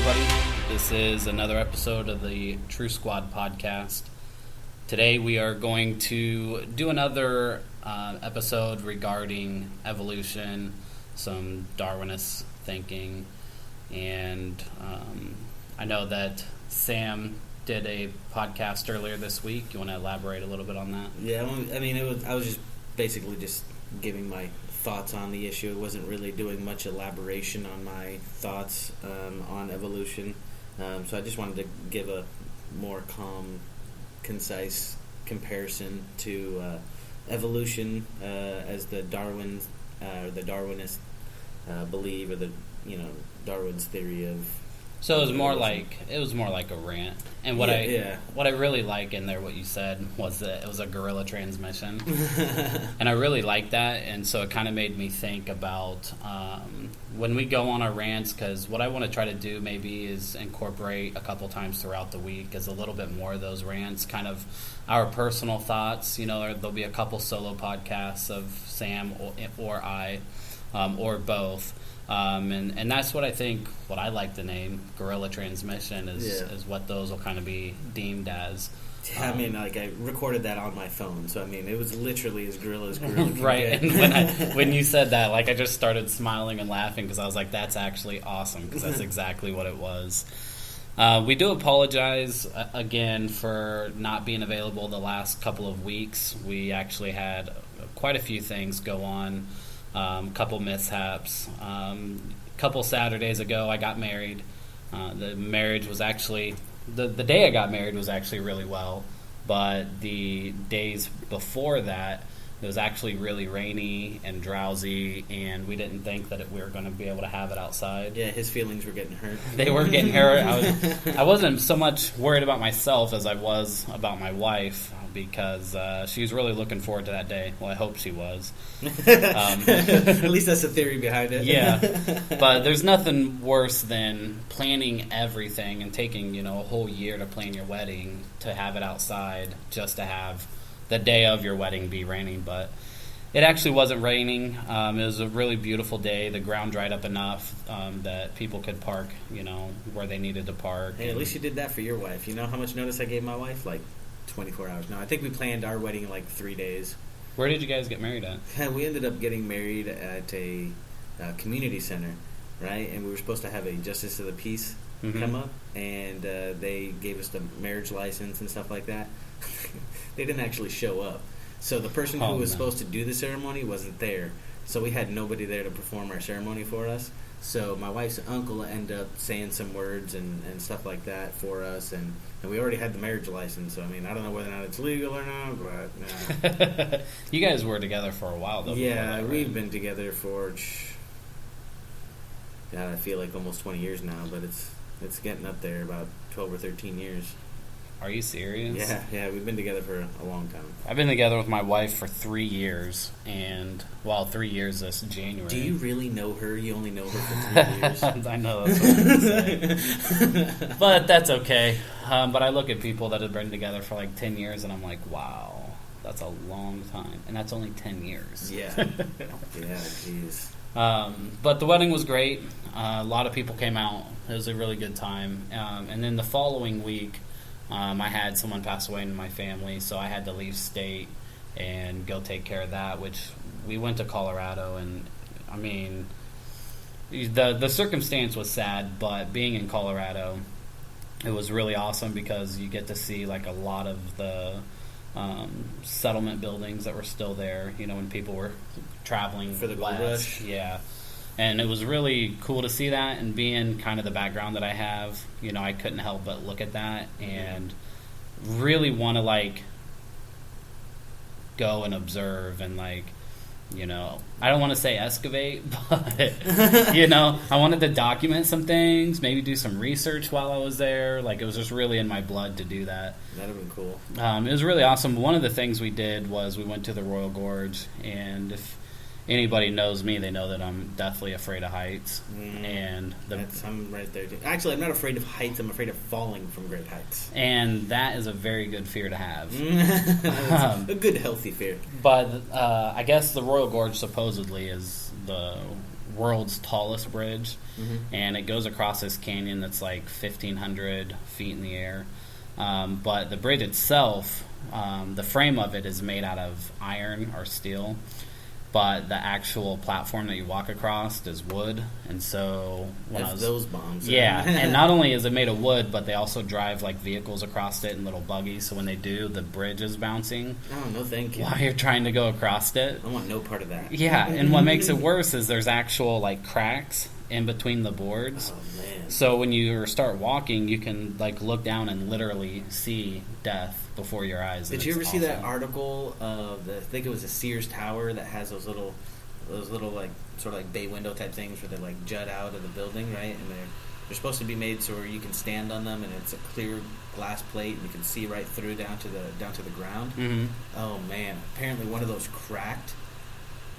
everybody. This is another episode of the True Squad podcast. Today we are going to do another episode regarding evolution, some Darwinist thinking, and I know that Sam did a podcast earlier this week. You want to elaborate a little bit on that? Yeah, I mean, I was just basically just giving my thoughts on the issue. It wasn't really doing much elaboration on my thoughts on evolution. So I just wanted to give a more calm, concise comparison to evolution as the Darwinists believe, or Darwin's theory of. So it was more like a rant, and what I really like in there, what you said was that it was a gorilla transmission, and I really like that, and so it kind of made me think about when we go on our rants, because what I want to try to do maybe is incorporate a couple times throughout the week is a little bit more of those rants, kind of our personal thoughts. There'll be a couple solo podcasts of Sam or I, or both. And that's what I think, what I like to name gorilla transmission is what those will kind of be deemed as. Yeah, I recorded that on my phone, so it was literally as gorilla can right, get. And when you said that, I just started smiling and laughing because I was like, that's actually awesome, because that's exactly what it was. We do apologize again for not being available the last couple of weeks. We actually had quite a few things go on. Couple mishaps. Couple Saturdays ago, I got married. The marriage was actually the day I got married was actually really well, but the days before that, it was actually really rainy and drowsy, and we didn't think that we were going to be able to have it outside. Yeah, his feelings were getting hurt. They were getting hurt. I wasn't so much worried about myself as I was about my wife, because she was really looking forward to that day. Well, I hope she was. At least that's the theory behind it. Yeah, but there's nothing worse than planning everything and taking a whole year to plan your wedding, to have it outside, just to have the day of your wedding be raining. But it actually wasn't raining. It was a really beautiful day. The ground dried up enough that people could park, where they needed to park. Hey, at least you did that for your wife. You know how much notice I gave my wife? 24 hours. No, I think we planned our wedding in 3 days. Where did you guys get married at? We ended up getting married at a community center, right? And we were supposed to have a justice of the peace come up, and they gave us the marriage license and stuff like that. They didn't actually show up. So the person who was supposed to do the ceremony wasn't there. So we had nobody there to perform our ceremony for us. So my wife's uncle ended up saying some words and stuff like that for us, and we already had the marriage license. So I don't know whether or not it's legal or not, but no. You guys were together for a while, though. Yeah, we've been together for I feel like almost 20 years now, but it's getting up there, about 12 or 13 years. Are you serious? Yeah, we've been together for a long time. I've been together with my wife for 3 years, and 3 years this January. Do you really know her? You only know her for 3 years. I know that's what I'm saying. But that's okay. But I look at people that have been together for 10 years, and I'm like, wow, that's a long time. And that's only 10 years. Yeah. Yeah, jeez. But the wedding was great. A lot of people came out. It was a really good time. And then the following week, I had someone pass away in my family, so I had to leave state and go take care of that, which we went to Colorado, and the circumstance was sad, but being in Colorado, it was really awesome because you get to see a lot of the settlement buildings that were still there, when people were traveling for the gold rush. Yeah. And it was really cool to see that, and being kind of the background that I have, I couldn't help but look at that and really want to go and observe and I don't want to say excavate, but I wanted to document some things, maybe do some research while I was there. It was just really in my blood to do that. That'd have been cool. It was really awesome. One of the things we did was we went to the Royal Gorge, and if anybody knows me, they know that I'm deathly afraid of heights. And I'm right there too. Actually, I'm not afraid of heights. I'm afraid of falling from great heights. And that is a very good fear to have. A good, healthy fear. But I guess the Royal Gorge supposedly is the world's tallest bridge, and it goes across this canyon that's like 1,500 feet in the air. But the bridge itself, the frame of it is made out of iron or steel, but the actual platform that you walk across is wood. And so those bombs. Yeah, and not only is it made of wood, but they also drive like vehicles across it in little buggies. So when they do, the bridge is bouncing. Oh, no thank you. While you're trying to go across it. I want no part of that. Yeah, and what makes it worse is there's actual like cracks in between the boards. Oh, man. So when you start walking, you can like look down and literally see death before your eyes. Did you ever see that article of I think it was a Sears Tower that has those little like sort of like bay window type things where they like jut out of the building, right? And they're supposed to be made so you can stand on them, and it's a clear glass plate, and you can see right through down to the ground. Mm-hmm. Oh man! Apparently one of those cracked.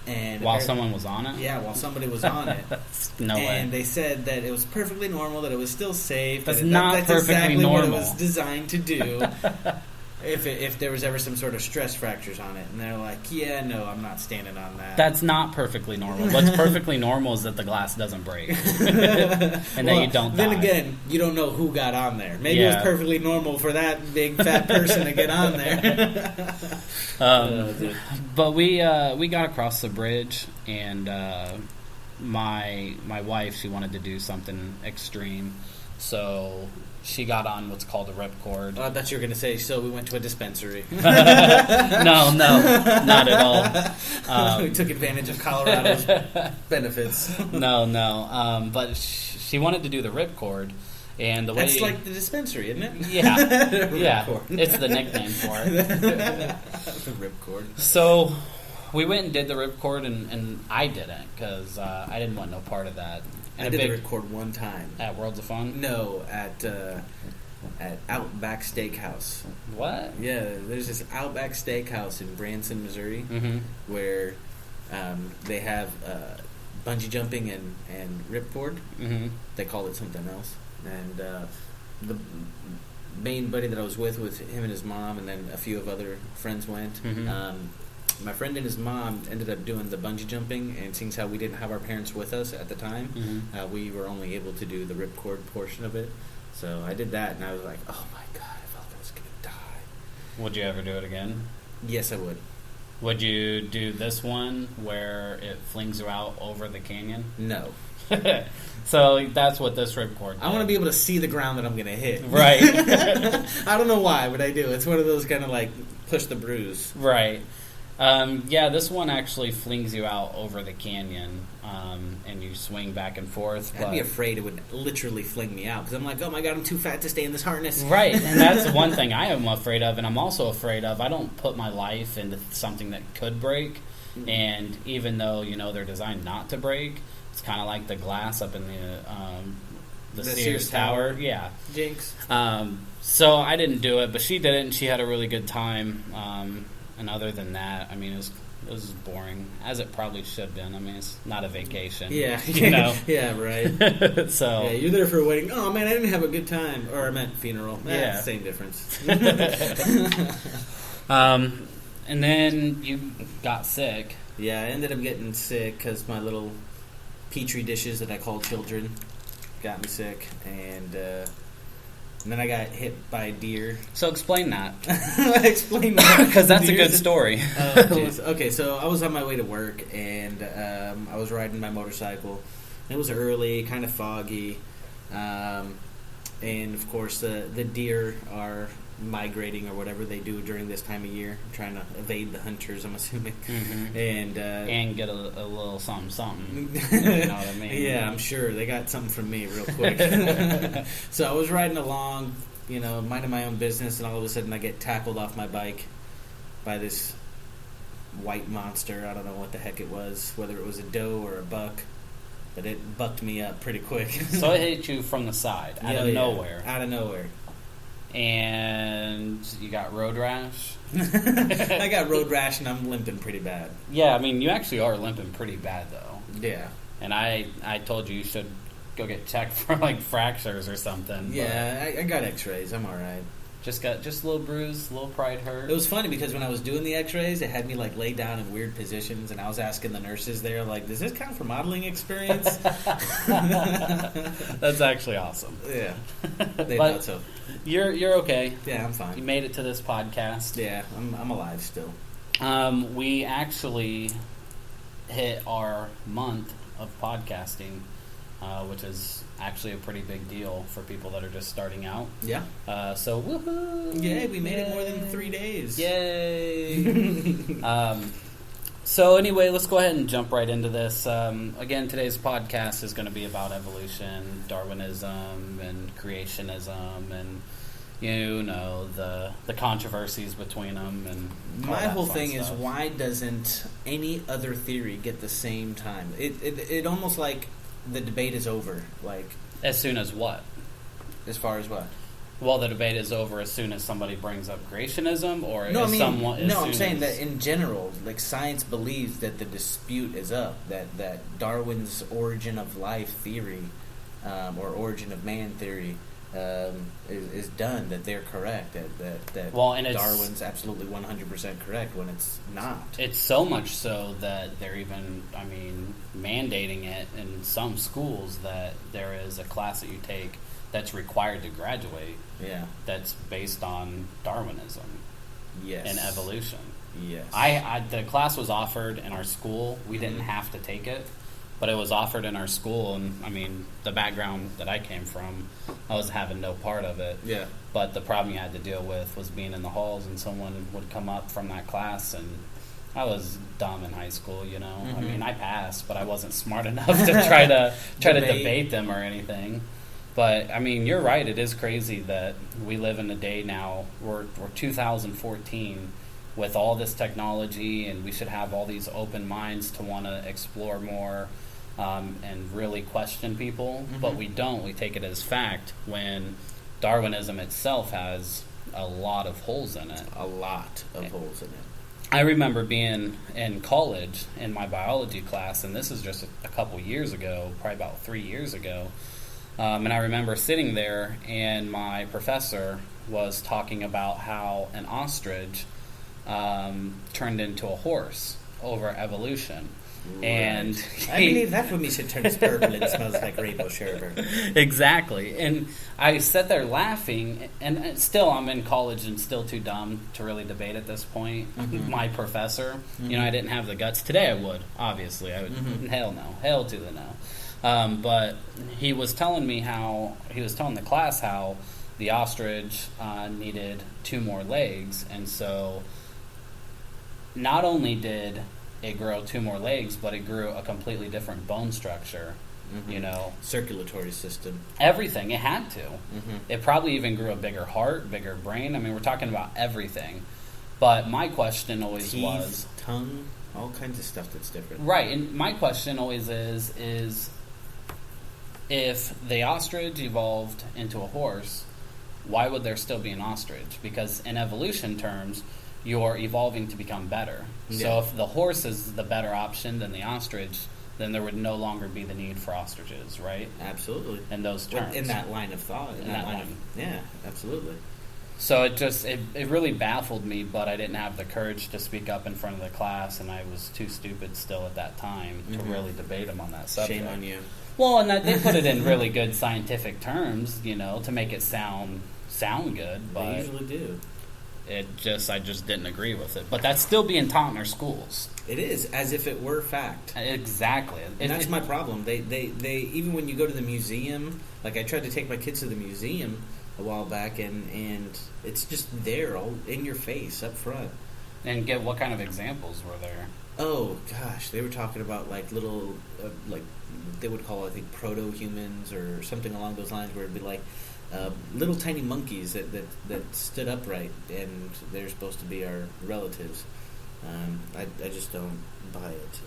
And while someone was on it? Yeah, while somebody was on it. No way. And they said that it was perfectly normal, that it was still safe. That's that's perfectly exactly normal. what it was designed to do. If there was ever some sort of stress fractures on it. And they're like, yeah, no, I'm not standing on that. That's not perfectly normal. What's perfectly normal is that the glass doesn't break. And that you don't die. Then again, you don't know who got on there. Maybe it was perfectly normal for that big fat person to get on there. But we got across the bridge, and my wife, she wanted to do something extreme. So she got on what's called a ripcord. I thought you were going to say, so we went to a dispensary. No, not at all. We took advantage of Colorado's benefits. No. But she wanted to do the ripcord. And that's like the dispensary, isn't it? Yeah. It's the nickname for it. The ripcord. So we went and did the ripcord, and I didn't, because I didn't want no part of that. And I did the ripcord one time. At Worlds of Fun? No, at Outback Steakhouse. What? Yeah, there's this Outback Steakhouse in Branson, Missouri, where they have bungee jumping and ripcord. They call it something else. And the main buddy that I was with him and his mom, and then a few of other friends went. My friend and his mom ended up doing the bungee jumping, and seeing how we didn't have our parents with us at the time, we were only able to do the ripcord portion of it. So I did that, and I was like, oh my god, I felt like I was going to die. Would you ever do it again? Yes, I would. Would you do this one where it flings you out over the canyon? No. So that's what this ripcord did. I want to be able to see the ground that I'm going to hit. Right. I don't know why, but I do. It's one of those kind of like push the bruise. Right. Yeah, this one actually flings you out over the canyon, and you swing back and forth. I'd be afraid it would literally fling me out, because I'm like, oh my god, I'm too fat to stay in this harness. Right, and that's one thing I am afraid of, and I'm also afraid of, I don't put my life into something that could break, and even though, they're designed not to break, it's kind of like the glass up in the Sears Tower. Yeah. Jinx. So I didn't do it, but she did it, and she had a really good time. And other than that, I mean, it was boring, as it probably should have been. I mean, it's not a vacation. Yeah. Yeah, right. So yeah, you're there for a wedding. Oh, man, I didn't have a good time. Or I meant funeral. Yeah. Same difference. And then you got sick. Yeah, I ended up getting sick because my little petri dishes that I call children got me sick. And then I got hit by a deer. So explain that. Explain that. Because that's a good story. Okay, so I was on my way to work, and I was riding my motorcycle. It was early, kind of foggy. And, of course, the deer are migrating or whatever they do during this time of year, trying to evade the hunters, I'm assuming. And get a little something. You know what I mean? Yeah, I'm sure. They got something from me real quick. So I was riding along, minding my own business, and all of a sudden I get tackled off my bike by this white monster. I don't know what the heck it was, whether it was a doe or a buck, but it bucked me up pretty quick. So it hit you from the side, out of nowhere. Out of nowhere. And you got road rash? I got road rash, and I'm limping pretty bad. Yeah, I mean, you actually are limping pretty bad, though. Yeah. And I told you should go get checked for, fractures or something. Yeah, I got x-rays. I'm all right. Just a little bruise, a little pride hurt. It was funny because when I was doing the x-rays, it had me like lay down in weird positions, and I was asking the nurses there, like, does this count for modeling experience? That's actually awesome. Yeah. They thought so. You're okay. Yeah, I'm fine. You made it to this podcast. Yeah, I'm alive still. We actually hit our month of podcasting, which is actually a pretty big deal for people that are just starting out. Yeah. So woohoo! Yay, we made it more than 3 days. Yay! So anyway, let's go ahead and jump right into this. Again, today's podcast is going to be about evolution, Darwinism, and creationism, and the controversies between them. And my whole thing is, why doesn't any other theory get the same time? It almost like the debate is over. Like, as soon as what? As far as what? Well, the debate is over as soon as somebody brings up creationism, or I'm saying that in general, like, science believes that the dispute is up, that Darwin's origin of life theory, or origin of man theory, is done, that they're correct, that Darwin's absolutely 100% correct when it's not. It's so much so that they're even, mandating it in some schools, that there is a class that you take that's required to graduate. Yeah. That's based on Darwinism. Yes. And evolution. Yes. The class was offered in our school. We didn't have to take it, but it was offered in our school, and the background that I came from, I was having no part of it. Yeah. But the problem you had to deal with was being in the halls, and someone would come up from that class, and I was dumb in high school, Mm-hmm. I passed, but I wasn't smart enough to try to debate them or anything. But you're right. It is crazy that we live in a day now. We're 2014 with all this technology, and we should have all these open minds to want to explore more and really question people. Mm-hmm. But we don't. We take it as fact when Darwinism itself has a lot of holes in it. A lot of holes in it. I remember being in college in my biology class, and this is just a couple years ago, probably about 3 years ago. And I remember sitting there, and my professor was talking about how an ostrich turned into a horse over evolution. Right. And I believe that for me should turn purple and smells like rainbow sherbet. Exactly. And I sat there laughing, and still I'm in college and still too dumb to really debate at this point. Mm-hmm. My professor, mm-hmm. I didn't have the guts. Today I would, obviously. I would. Mm-hmm. Hell no. Hell to the no. But he was telling the class how the ostrich needed 2 more legs, and so not only did it grow 2 more legs, but it grew a completely different bone structure. Mm-hmm. Circulatory system, everything. It had to. Mm-hmm. It probably even grew a bigger heart, bigger brain. We're talking about everything. But my question always was tongue, all kinds of stuff that's different. Right, and my question always is if the ostrich evolved into a horse, why would there still be an ostrich? Because in evolution terms, you're evolving to become better. Yeah. So if the horse is the better option than the ostrich, then there would no longer be the need for ostriches, right? Absolutely. In those terms. In that line of thought. Yeah, absolutely. So it really baffled me, but I didn't have the courage to speak up in front of the class, and I was too stupid still at that time to really debate them on that subject. Shame on you. Well, and they put it in really good scientific terms, to make it sound good, but they usually do. I just didn't agree with it. But that's still being taught in our schools. It is, as if it were fact. Exactly. And that's my problem. They even when you go to the museum, like I tried to take my kids to the museum a while back, and it's just there, all in your face, up front. And what kind of examples were there? Oh gosh, they were talking about like little, like they would call, I think, proto-humans or something along those lines, where it'd be like little tiny monkeys that stood upright, and they're supposed to be our relatives. I just don't buy it.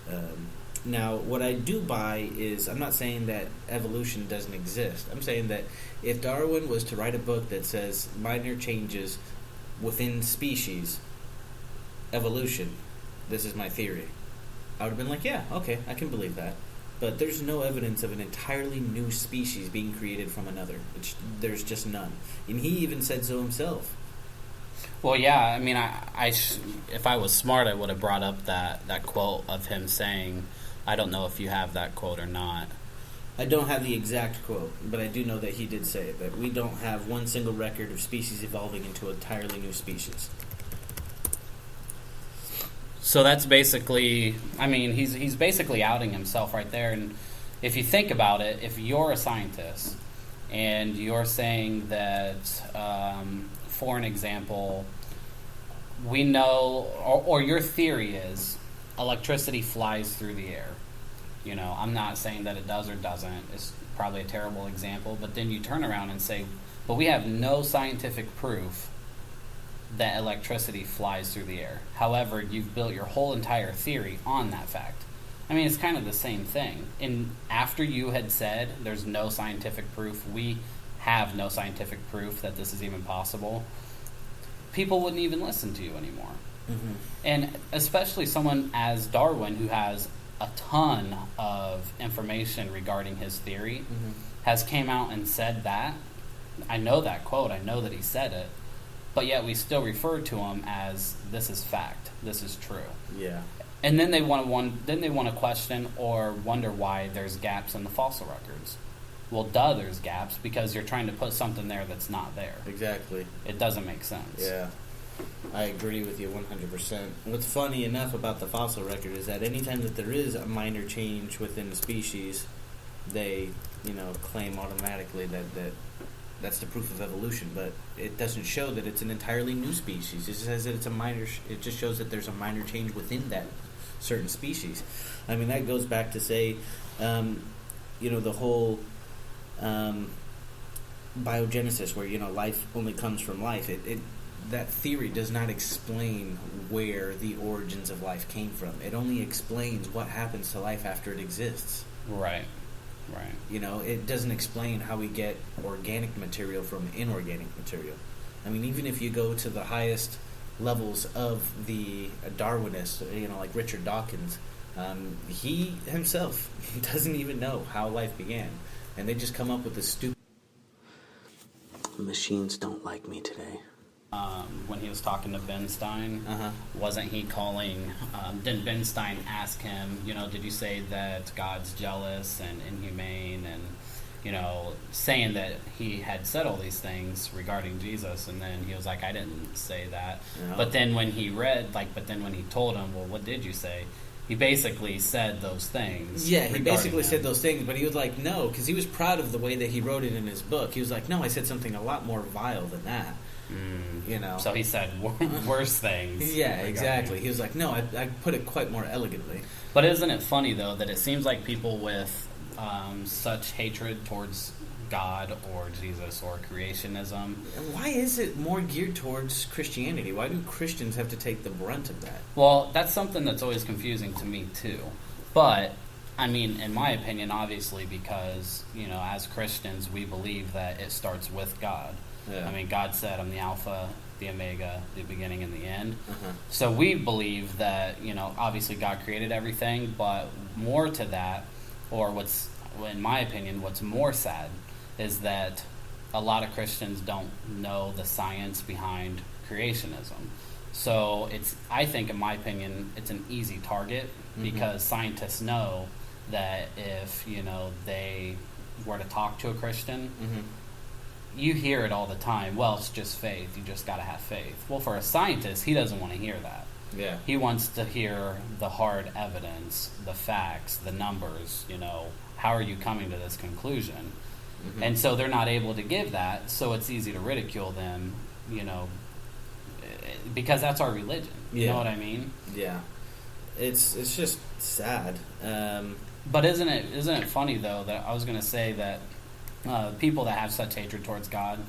Now, what I do buy is, I'm not saying that evolution doesn't exist. I'm saying that if Darwin was to write a book that says minor changes within species, evolution, this is my theory, I would have been like, yeah, okay, I can believe that. But there's no evidence of an entirely new species being created from another. There's just none. And he even said so himself. Well, yeah, I mean, if I was smart, I would have brought up that quote of him saying, I don't know if you have that quote or not. I don't have the exact quote, but I do know that he did say it, that we don't have one single record of species evolving into an entirely new species. So that's basically, I mean, he's basically outing himself right there. And if you think about it, if you're a scientist and you're saying that, for an example, we know, or your theory is electricity flies through the air. You know, I'm not saying that it does or doesn't. It's probably a terrible example. But then you turn around and say, but we have no scientific proof that electricity flies through the air. However, you've built your whole entire theory on that fact. I mean, it's kind of the same thing. And after you had said there's no scientific proof, we have no scientific proof that this is even possible, people wouldn't even listen to you anymore. Mm-hmm. And especially someone as Darwin, who has a ton of information regarding his theory, has came out and said that. I know that quote. I know that he said it. But yet we still refer to him as, this is fact. This is true. Yeah. And then they want to question or wonder why there's gaps in the fossil records. Well, there's gaps because you're trying to put something there that's not there. Exactly. It doesn't make sense. Yeah. I agree with you 100%. What's funny enough about the fossil record is that anytime that there is a minor change within the species, they, claim automatically that that's the proof of evolution, but it doesn't show that it's an entirely new species. It says that it's it just shows that there's a minor change within that certain species. I mean, that goes back to say, the whole biogenesis, where, life only comes from life. That theory does not explain where the origins of life came from. It only explains what happens to life after it exists. Right. It doesn't explain how we get organic material from inorganic material. I mean, even if you go to the highest levels of the Darwinists, like Richard Dawkins, he himself doesn't even know how life began. And they just come up with this stupid... Machines don't like me today. When he was talking to Ben Stein, wasn't he calling, didn't Ben Stein ask him, did you say that God's jealous and inhumane and, saying that he had said all these things regarding Jesus, and then he was like, I didn't say that. No. But then when he when he told him, well, what did you say? He basically said those things. Yeah, he basically said those things, but he was like, no, because he was proud of the way that he wrote it in his book. He was like, no, I said something a lot more vile than that. So he said worse things. Yeah, exactly. He was like, no, I put it quite more elegantly. But isn't it funny, though, that it seems like people with such hatred towards God or Jesus or creationism... Why is it more geared towards Christianity? Why do Christians have to take the brunt of that? Well, that's something that's always confusing to me, too. But, I mean, in my opinion, obviously, because, as Christians, we believe that it starts with God. Yeah. I mean, God said, I'm the Alpha, the Omega, the beginning and the end. So we believe that, obviously God created everything, but more to that, or in my opinion, what's more sad is that a lot of Christians don't know the science behind creationism. So I think, in my opinion, it's an easy target because scientists know that if, they were to talk to a Christian, you hear it all the time. Well, it's just faith. You just got to have faith. Well, for a scientist, he doesn't want to hear that. Yeah. He wants to hear the hard evidence, the facts, the numbers, how are you coming to this conclusion? And so they're not able to give that, so it's easy to ridicule them, because that's our religion. You know what I mean? Yeah. It's just sad. But isn't it funny, though, that I was going to say that people that have such hatred towards God,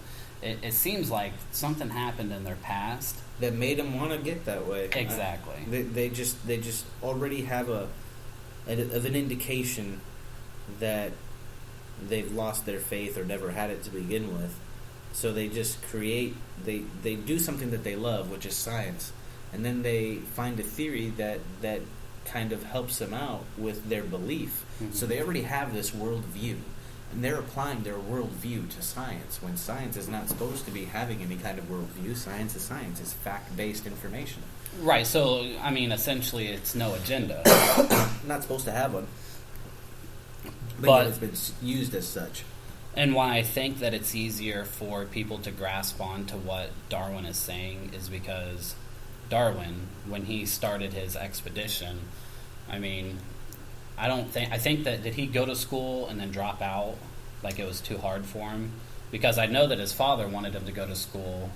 it seems like something happened in their past that made them want to get that way. Exactly. They just already have an indication that they've lost their faith or never had it to begin with. So they just they do something that they love, which is science, and then they find a theory that kind of helps them out with their belief. So they already have this world view. And they're applying their worldview to science when science is not supposed to be having any kind of worldview. Science is science. It's fact-based information. Right. So, I mean, essentially, it's no agenda. Not supposed to have one. But it's been used as such. And why I think that it's easier for people to grasp on to what Darwin is saying is because Darwin, when he started his expedition, I mean, I think that, did he go to school and then drop out? Like it was too hard for him? Because I know that his father wanted him to go to school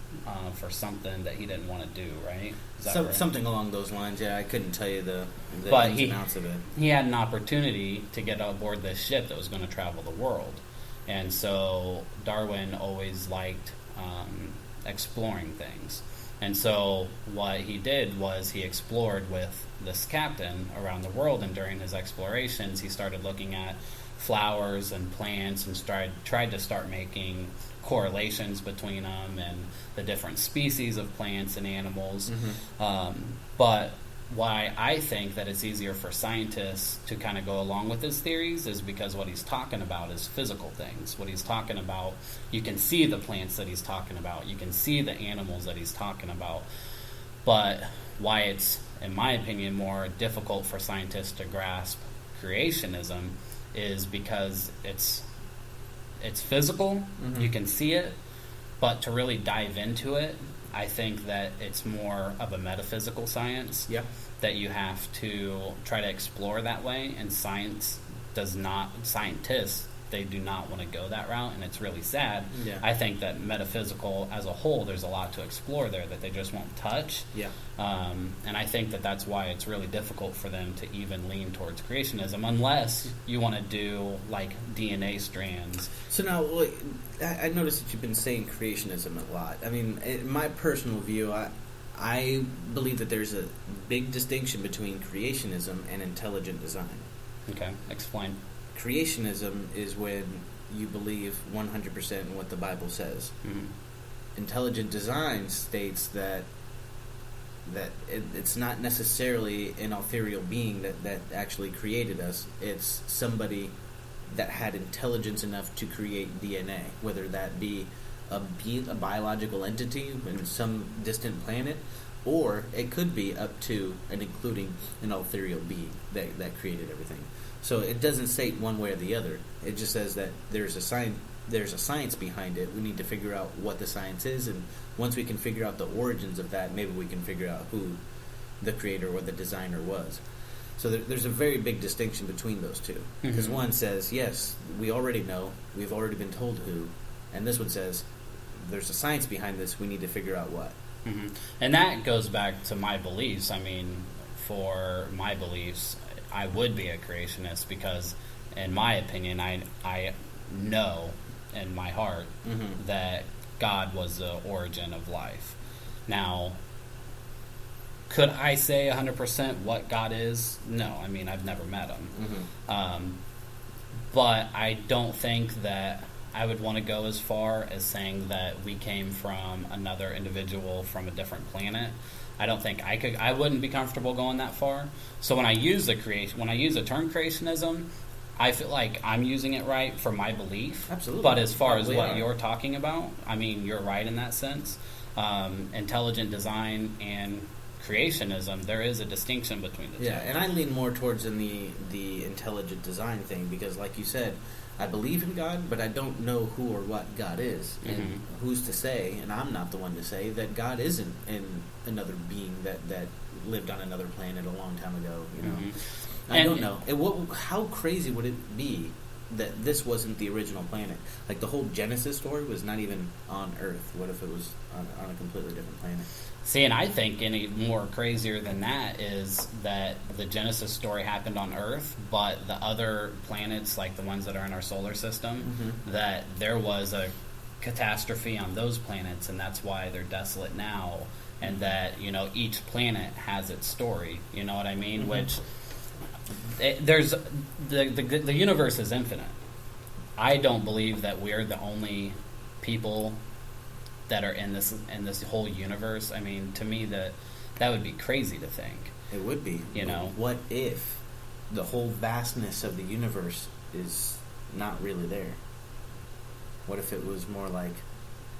for something that he didn't want to do, right? Is that right? Something along those lines, yeah. I couldn't tell you the ins and outs of it. He had an opportunity to get aboard this ship that was going to travel the world. And so Darwin always liked exploring things. And so what he did was he explored with this captain around the world, and during his explorations he started looking at flowers and plants and tried to start making correlations between them and the different species of plants and animals. But why I think that it's easier for scientists to kind of go along with his theories is because what he's talking about is physical things. What he's talking about, you can see the plants that he's talking about. You can see the animals that he's talking about. But why it's, in my opinion, more difficult for scientists to grasp creationism is because it's physical. You can see it. But to really dive into it, I think that it's more of a metaphysical science that you have to try to explore that way, and scientists, they do not want to go that route, and it's really sad. I think that metaphysical as a whole, there's a lot to explore there that they just won't touch. And I think that that's why it's really difficult for them to even lean towards creationism, unless you want to do like DNA strands. So now, I noticed that you've been saying creationism a lot. I mean, in my personal view, I believe that there's a big distinction between creationism and intelligent design. Okay, explain. Creationism is when you believe 100% in what the Bible says. Intelligent design states that it's not necessarily an ethereal being that actually created us. It's somebody that had intelligence enough to create DNA, whether that be a biological entity in some distant planet, or it could be up to and including an ethereal being that created everything. So it doesn't say one way or the other. It just says that there's a science behind it. We need to figure out what the science is, and once we can figure out the origins of that, maybe we can figure out who the creator or the designer was. So there's a very big distinction between those two. Because one says, yes, we already know, we've already been told who, and this one says, there's a science behind this, we need to figure out what. And that goes back to my beliefs. I mean, for my beliefs, I would be a creationist because, in my opinion, I know in my heart that God was the origin of life. Now, could I say 100% what God is? No. I mean, I've never met him. But I don't think that I would want to go as far as saying that we came from another individual from a different planet. I don't think I wouldn't be comfortable going that far. So when I use the term creationism, I feel like I'm using it right for my belief. Absolutely. But as far as what you're talking about, I mean, you're right in that sense. Intelligent design and creationism, there is a distinction between the two. Yeah, and I lean more towards in the intelligent design thing because, like you said, I believe in God, but I don't know who or what God is. And who's to say, and I'm not the one to say, that God isn't in another being that lived on another planet a long time ago, you know? I don't know. How crazy would it be that this wasn't the original planet? Like, the whole Genesis story was not even on Earth. What if it was on a completely different planet? See, and I think any more crazier than that is that the Genesis story happened on Earth, but the other planets, like the ones that are in our solar system, that there was a catastrophe on those planets, and that's why they're desolate now, and that, you know, each planet has its story, you know what I mean? Which, there's, the universe is infinite. I don't believe that we're the only people that are in this whole universe. I mean, to me, that would be crazy to think. It would be. You know, what if the whole vastness of the universe is not really there? What if it was more like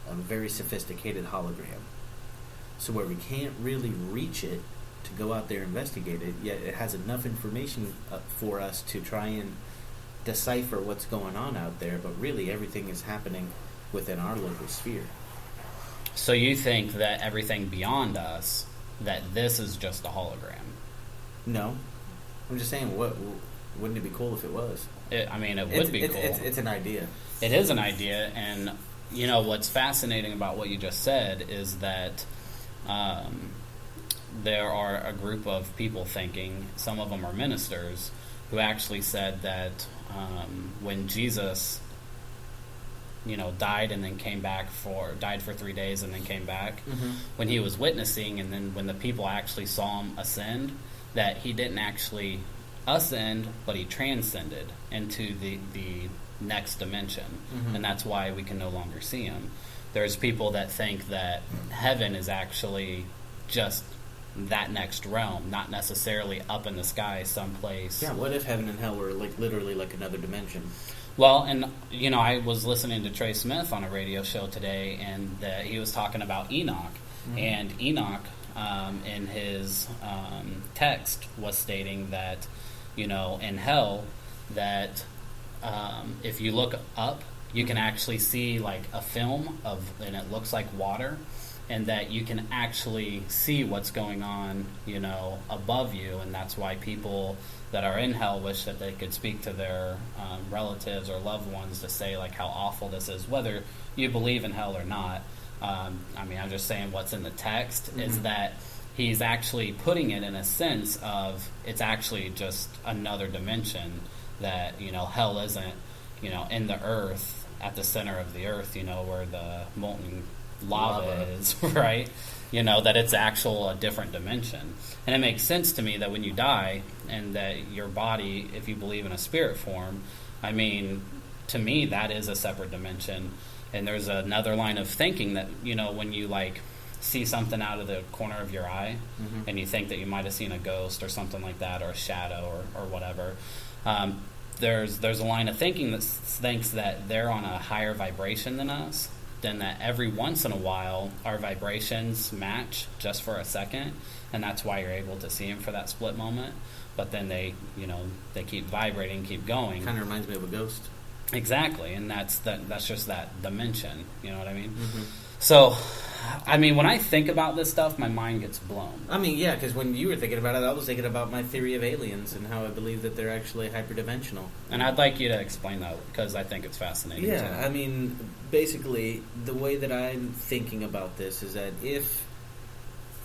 a very sophisticated hologram? So where we can't really reach it to go out there and investigate it, yet it has enough information for us to try and decipher what's going on out there, but really everything is happening within our local sphere. So you think that everything beyond us, that this is just a hologram? No. I'm just saying, wouldn't it be cool if it was? It would be cool. It's an idea. It is an idea, and what's fascinating about what you just said is that there are a group of people thinking, some of them are ministers, who actually said that when Jesus, died and then came back died for 3 days and then came back, when he was witnessing, and then when the people actually saw him ascend, that he didn't actually ascend, but he transcended into the next dimension, and that's why we can no longer see him. There's people that think that heaven is actually just that next realm, not necessarily up in the sky someplace. Yeah, what if heaven and hell were literally like another dimension? Well, and I was listening to Trey Smith on a radio show today, and he was talking about Enoch, and Enoch in his text was stating that in hell, that if you look up, you can actually see like a film and it looks like water, and that you can actually see what's going on, above you, and that's why people that are in hell wish that they could speak to their relatives or loved ones to say like how awful this is, whether you believe in hell or not. I'm just saying what's in the text is that he's actually putting it in a sense of it's actually just another dimension, that hell isn't in the earth, at the center of the earth, where the molten lava is, right? That it's a different dimension. And it makes sense to me that when you die and that your body, if you believe in a spirit form, to me that is a separate dimension. And there's another line of thinking that, when you see something out of the corner of your eye and you think that you might have seen a ghost or something like that, or a shadow or whatever, there's a line of thinking that thinks that they're on a higher vibration than us, then that every once in a while our vibrations match just for a second, and that's why you're able to see them for that split moment, but then they keep vibrating, keep going. Kind of reminds me of a ghost. Exactly, and that's just that dimension, you know what I mean? So, when I think about this stuff, my mind gets blown. Yeah, because when you were thinking about it, I was thinking about my theory of aliens and how I believe that they're actually hyperdimensional. And I'd like you to explain that, because I think it's fascinating. Yeah, basically, the way that I'm thinking about this is that if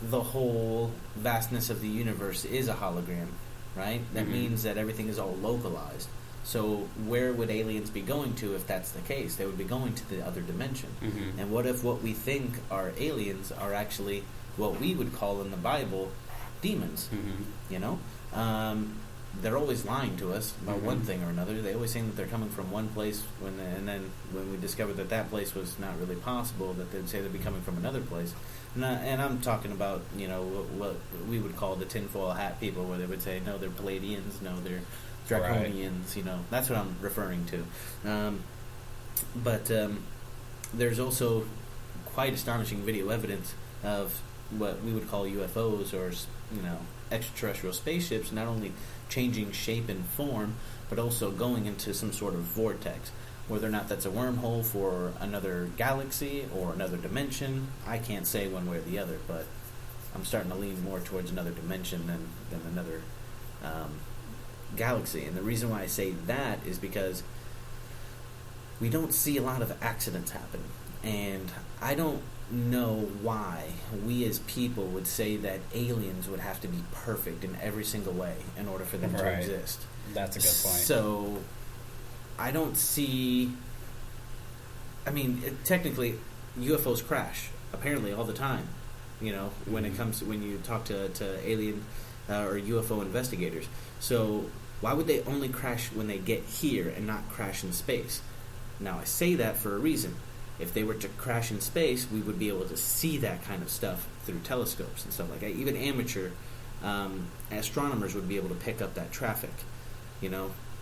the whole vastness of the universe is a hologram, right, that means that everything is all localized. So where would aliens be going to if that's the case? They would be going to the other dimension. And what if what we think are aliens are actually what we would call in the Bible demons? They're always lying to us about one thing or another. They always say that they're coming from one place, and then when we discovered that place was not really possible, that they'd say they'd be coming from another place. And I'm talking about what we would call the tinfoil hat people, where they would say, no, they're Palladians, no, they're Draconians, that's what I'm referring to. But there's also quite astonishing video evidence of what we would call UFOs, or extraterrestrial spaceships, not only changing shape and form, but also going into some sort of vortex. Whether or not that's a wormhole for another galaxy or another dimension, I can't say one way or the other, but I'm starting to lean more towards another dimension than another galaxy. And the reason why I say that is because we don't see a lot of accidents happen, and I don't know why we as people would say that aliens would have to be perfect in every single way in order for them to exist. That's a good point. So I don't see, technically UFOs crash apparently all the time, when it comes to, when you talk to alien or UFO investigators. So why would they only crash when they get here and not crash in space? Now, I say that for a reason. If they were to crash in space, we would be able to see that kind of stuff through telescopes and stuff like that. Even amateur astronomers would be able to pick up that traffic,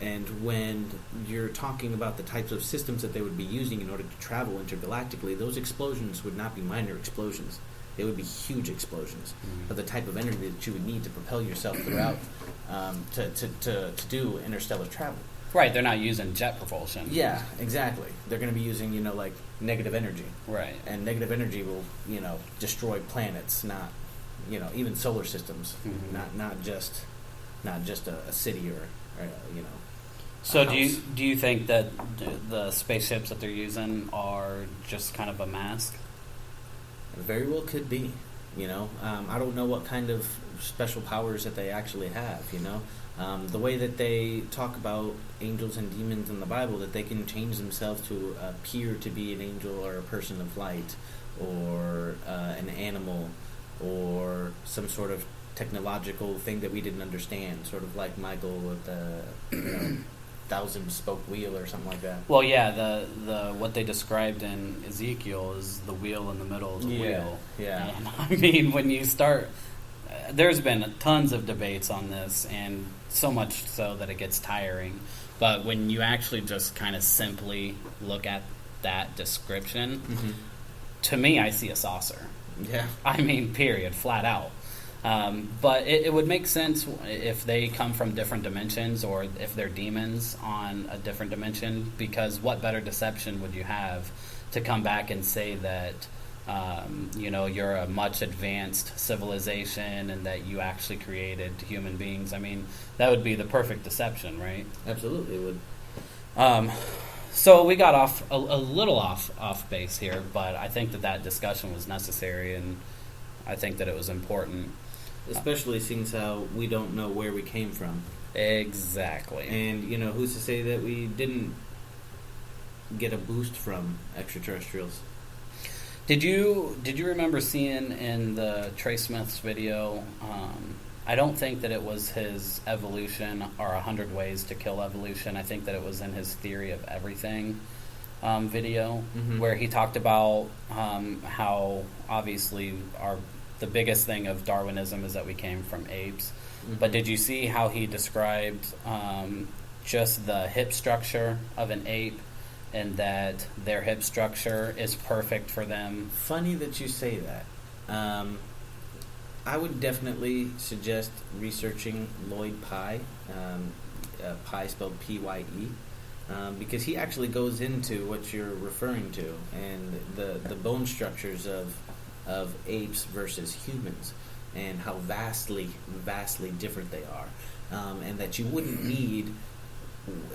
And when you're talking about the types of systems that they would be using in order to travel intergalactically, those explosions would not be minor explosions. They would be huge explosions of the type of energy that you would need to propel yourself throughout to do interstellar travel. Right, they're not using jet propulsion. Yeah, exactly. They're going to be using, like, negative energy. Right. And negative energy will, destroy planets, not, even solar systems, not just a city or. So do you think that the spaceships that they're using are just kind of a mask? It very well could be. I don't know what kind of special powers that they actually have. The way that they talk about angels and demons in the Bible, that they can change themselves to appear to be an angel or a person of light, or an animal, or some sort of technological thing that we didn't understand, sort of like Michael with the 1,000-spoke wheel or something like that. Well, yeah, the what they described in Ezekiel is the wheel in the middle of the wheel. Yeah. And I mean, when you start, there's been tons of debates on this, and so much so that it gets tiring. But when you actually just kind of simply look at that description, to me, I see a saucer. Yeah. I mean, period, flat out. But it would make sense if they come from different dimensions, or if they're demons on a different dimension, because what better deception would you have to come back and say that you're a much advanced civilization and that you actually created human beings? I mean, that would be the perfect deception, right? Absolutely it would. So we got off a little off base here, but I think that discussion was necessary, and I think that it was important. Especially since we don't know where we came from. Exactly. And, who's to say that we didn't get a boost from extraterrestrials? Did you remember seeing in the Trey Smith's video, I don't think that it was his evolution or 100 ways to kill evolution. I think that it was in his theory of everything video, where he talked about how obviously the biggest thing of Darwinism is that we came from apes. But did you see how he described just the hip structure of an ape, and that their hip structure is perfect for them? Funny that you say that. I would definitely suggest researching Lloyd Pye, Pye spelled Pye, because he actually goes into what you're referring to, and the bone structures of apes versus humans, and how vastly different they are, and that you wouldn't need,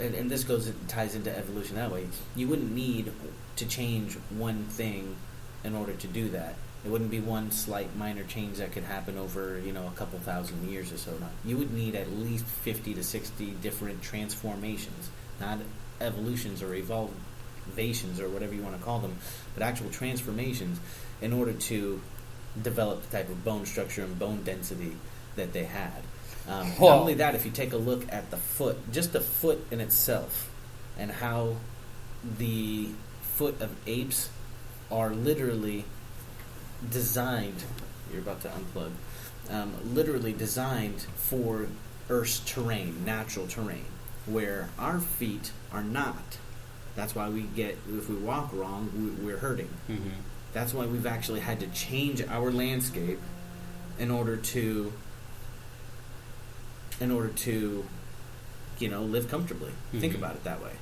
and this ties into evolution that way, you wouldn't need to change one thing in order to do that. It wouldn't be one slight minor change that could happen over a couple thousand years or so. No. You would need at least 50 to 60 different transformations, not evolutions or evolvations or whatever you want to call them, but actual transformations, in order to develop the type of bone structure and bone density that they had. Not only that, if you take a look at the foot, just the foot in itself, and how the foot of apes are literally designed, you're about to unplug, literally designed for Earth's terrain, natural terrain, where our feet are not. That's why if we walk wrong, we're hurting. That's why we've actually had to change our landscape in order to live comfortably. Think about it that way.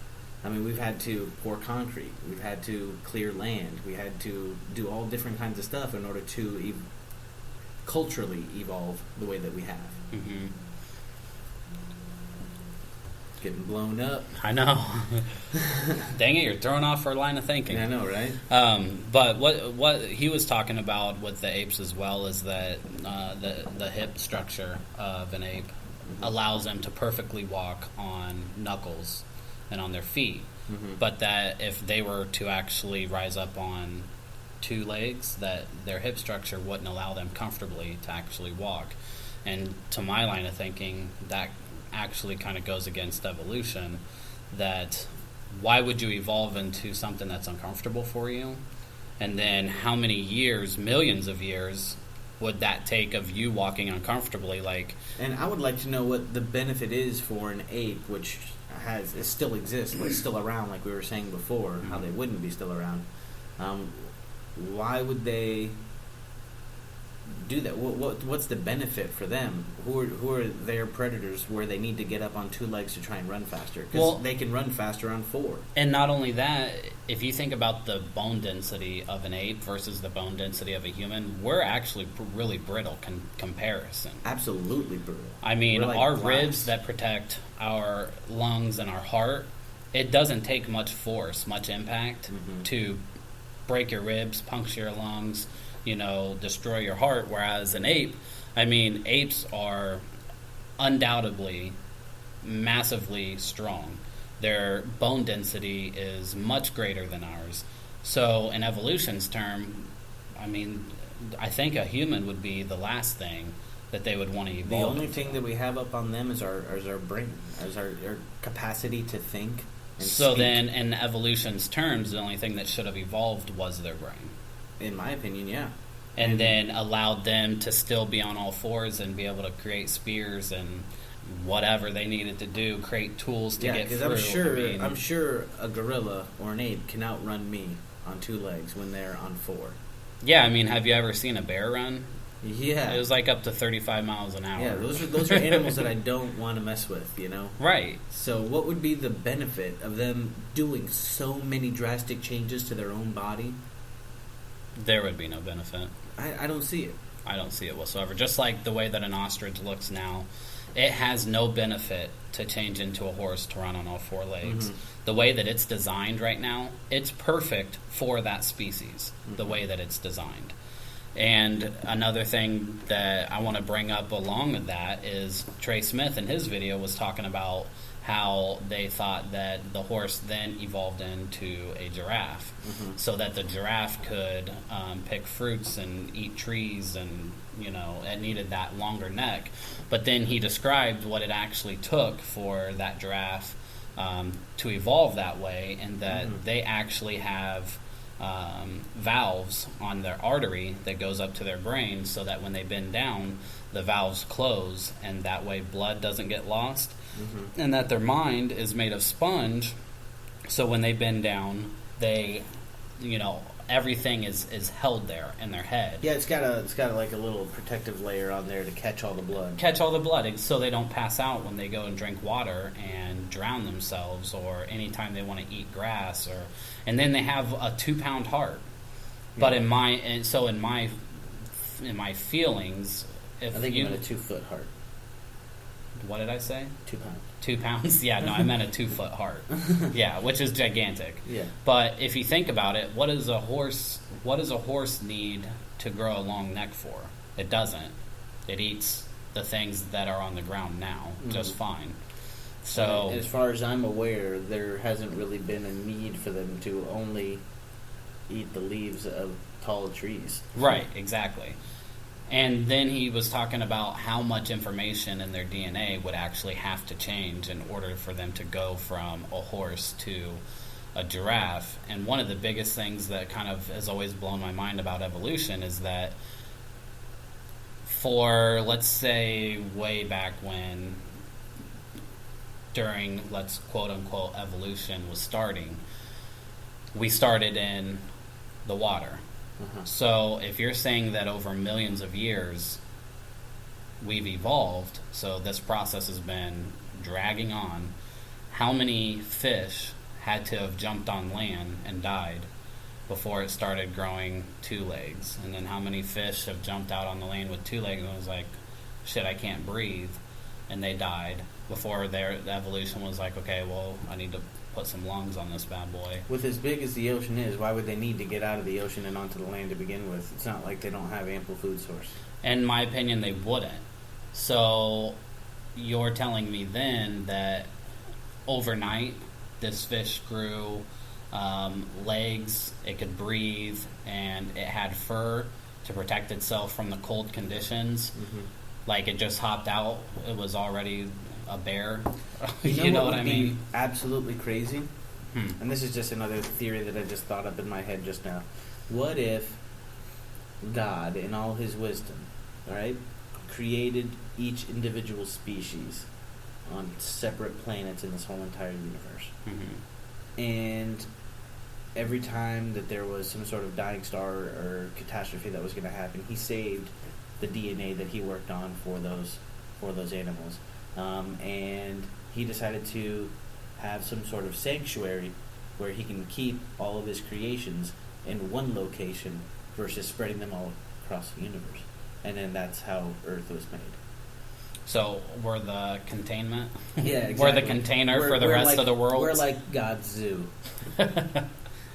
I mean, we've had to pour concrete, we've had to clear land, we had to do all different kinds of stuff in order to culturally evolve the way that we have. Getting blown up. I know. Dang it, you're throwing off our line of thinking. I know, right? But what he was talking about with the apes as well is that the hip structure of an ape allows them to perfectly walk on knuckles and on their feet. But that if they were to actually rise up on two legs, that their hip structure wouldn't allow them comfortably to actually walk. And to my line of thinking, that actually kind of goes against evolution, that why would you evolve into something that's uncomfortable for you? And then how many years, millions of years, would that take of you walking uncomfortably? And I would like to know what the benefit is for an ape, which it still exists, like still around, like we were saying before, how they wouldn't be still around. Why would they do that? What's the benefit for them? Who are their predators where they need to get up on two legs to try and run faster? Because they can run faster on four. And not only that, if you think about the bone density of an ape versus the bone density of a human, we're actually really brittle comparison. Absolutely brittle. I mean, like our ribs that protect our lungs and our heart, it doesn't take much force, much impact to break your ribs, puncture your lungs, destroy your heart, whereas an ape, apes are undoubtedly massively strong. Their bone density is much greater than ours. So in evolution's term, I think a human would be the last thing that they would want to evolve. The only thing that we have up on them is our brain, as our capacity to think and so speak. Then in evolution's terms, the only thing that should have evolved was their brain. In my opinion, yeah. And then allowed them to still be on all fours and be able to create spears and whatever they needed to do, create tools to get through. Yeah, because I'm sure a gorilla or an ape can outrun me on two legs when they're on four. Yeah, have you ever seen a bear run? Yeah. It was like up to 35 miles an hour. Yeah, those are animals that I don't want to mess with, Right. So what would be the benefit of them doing so many drastic changes to their own body? There would be no benefit. I don't see it. I don't see it whatsoever. Just like the way that an ostrich looks now, it has no benefit to change into a horse to run on all four legs. The way that it's designed right now, it's perfect for that species, the way that it's designed. And another thing that I want to bring up along with that is Trey Smith in his video was talking about how they thought that the horse then evolved into a giraffe, so that the giraffe could pick fruits and eat trees, and it needed that longer neck. But then he described what it actually took for that giraffe to evolve that way, and that they actually have valves on their artery that goes up to their brain, so that when they bend down, the valves close, and that way blood doesn't get lost. And that their mind is made of sponge, so when they bend down, they, everything is held there in their head. Yeah, it's got like a little protective layer on there to catch all the blood. So they don't pass out when they go and drink water and drown themselves, or anytime they want to eat grass, and then they have a 2-pound heart. Yeah. But in my feelings, I think you meant a 2-foot heart. What did I say? 2 pounds. 2 pounds? Yeah, no, I meant a 2-foot heart. Yeah, which is gigantic. Yeah. But if you think about it, what does a horse need to grow a long neck for? It doesn't. It eats the things that are on the ground now just fine. So, as far as I'm aware, there hasn't really been a need for them to only eat the leaves of tall trees. Right, exactly. And then he was talking about how much information in their DNA would actually have to change in order for them to go from a horse to a giraffe. And one of the biggest things that kind of has always blown my mind about evolution is that for, let's say, way back when, during, let's quote-unquote, evolution was starting, we started in the water. So if you're saying that over millions of years we've evolved, so this process has been dragging on, how many fish had to have jumped on land and died before it started growing 2 legs? And then how many fish have jumped out on the land with 2 legs and was like, shit, I can't breathe, and they died before the evolution was like, okay, well, I need to put some lungs on this bad boy. With as big as the ocean is, why would they need to get out of the ocean and onto the land to begin with? It's not like they don't have ample food source. In my opinion, they wouldn't. So you're telling me then that overnight this fish grew legs, it could breathe, and it had fur to protect itself from the cold conditions. Like it just hopped out, it was already a bear. You know what I mean? Absolutely crazy. And this is just another theory that I just thought up in my head just now. What if God, in all his wisdom, all right, created each individual species on separate planets in this whole entire universe. Mm-hmm. And every time that there was some sort of dying star or catastrophe that was going to happen, he saved the DNA that he worked on for those animals. And he decided to have some sort of sanctuary where he can keep all of his creations in one location versus spreading them all across the universe. And then that's how Earth was made. So we're the containment? Yeah, exactly. We're the container for the rest of the world? We're like God's zoo.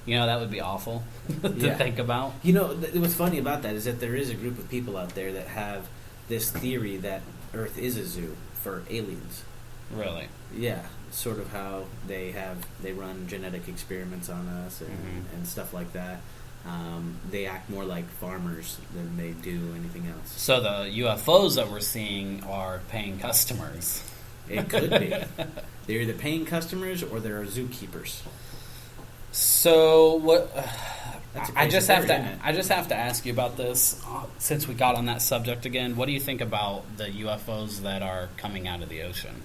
You know, that would be awful to think about. You know, what's funny about that is that there is a group of people out there that have this theory that Earth is a zoo for aliens. Really? Yeah, sort of how they run genetic experiments on us and stuff like that. They act more like farmers than they do anything else. So the UFOs that we're seeing are paying customers. It could be. They're either paying customers or they're zookeepers. So what? I just have to ask you about this since we got on that subject again. What do you think about the UFOs that are coming out of the ocean?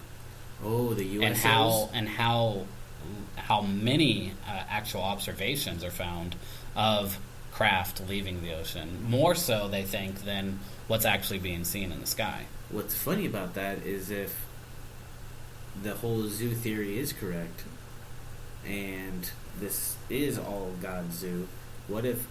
Oh, the USOs? And how many actual observations are found of craft leaving the ocean? More so, they think, than what's actually being seen in the sky. What's funny about that is if the whole zoo theory is correct, and this is all God's zoo, what if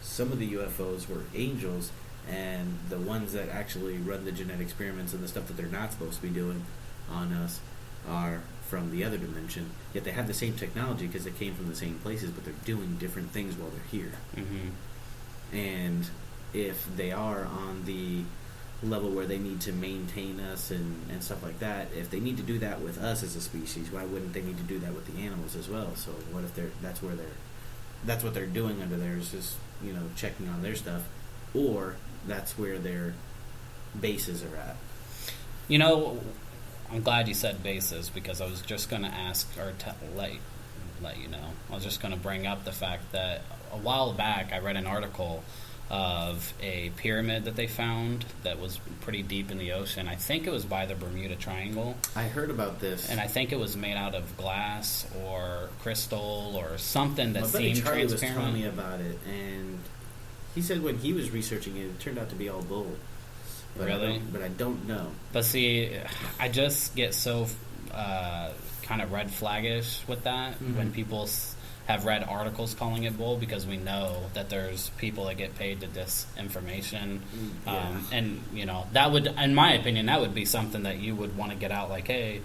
some of the UFOs were angels, and the ones that actually run the genetic experiments and the stuff that they're not supposed to be doing on us are from the other dimension, yet they have the same technology because they came from the same places, but they're doing different things while they're here. Mm-hmm. And if they are on the level where they need to maintain us and stuff like that, if they need to do that with us as a species, why wouldn't they need to do that with the animals as well? So what if that's what they're doing under there is just, you know, checking on their stuff, or that's where their bases are at? You know, I'm glad you said bases, because I was just going to ask or let you know. I was just going to bring up the fact that a while back I read an article of a pyramid that they found that was pretty deep in the ocean. I think it was by the Bermuda Triangle. I heard about this. And I think it was made out of glass or crystal or something that seemed Charlie transparent. was telling me about it, and he said when he was researching it turned out to be all bull. But really? I don't know. But see, I just get so kind of red flaggish with that when people have read articles calling it bull, because we know that there's people that get paid to disinformation. And, you know, that would, in my opinion, that would be something that you would want to get out, like, hey,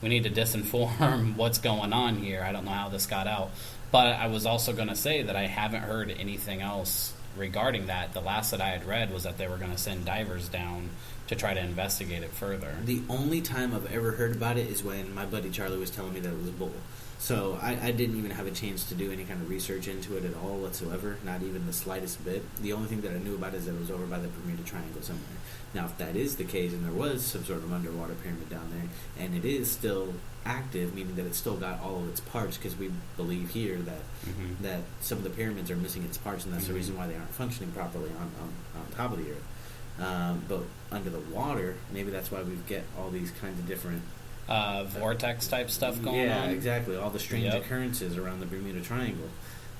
we need to disinform what's going on here. I don't know how this got out. But I was also going to say that I haven't heard anything else regarding that. The last that I had read was that they were going to send divers down to try to investigate it further. The only time I've ever heard about it is when my buddy Charlie was telling me that it was bull. So I didn't even have a chance to do any kind of research into it at all whatsoever, not even the slightest bit. The only thing that I knew about it is that it was over by the Bermuda Triangle somewhere. Now, if that is the case, and there was some sort of underwater pyramid down there, and it is still active, meaning that it's still got all of its parts, because we believe here that that some of the pyramids are missing its parts, and that's the reason why they aren't functioning properly on top of the earth. But under the water, maybe that's why we get all these kinds of different vortex type stuff going on. Yeah, exactly. All the strange occurrences around the Bermuda Triangle.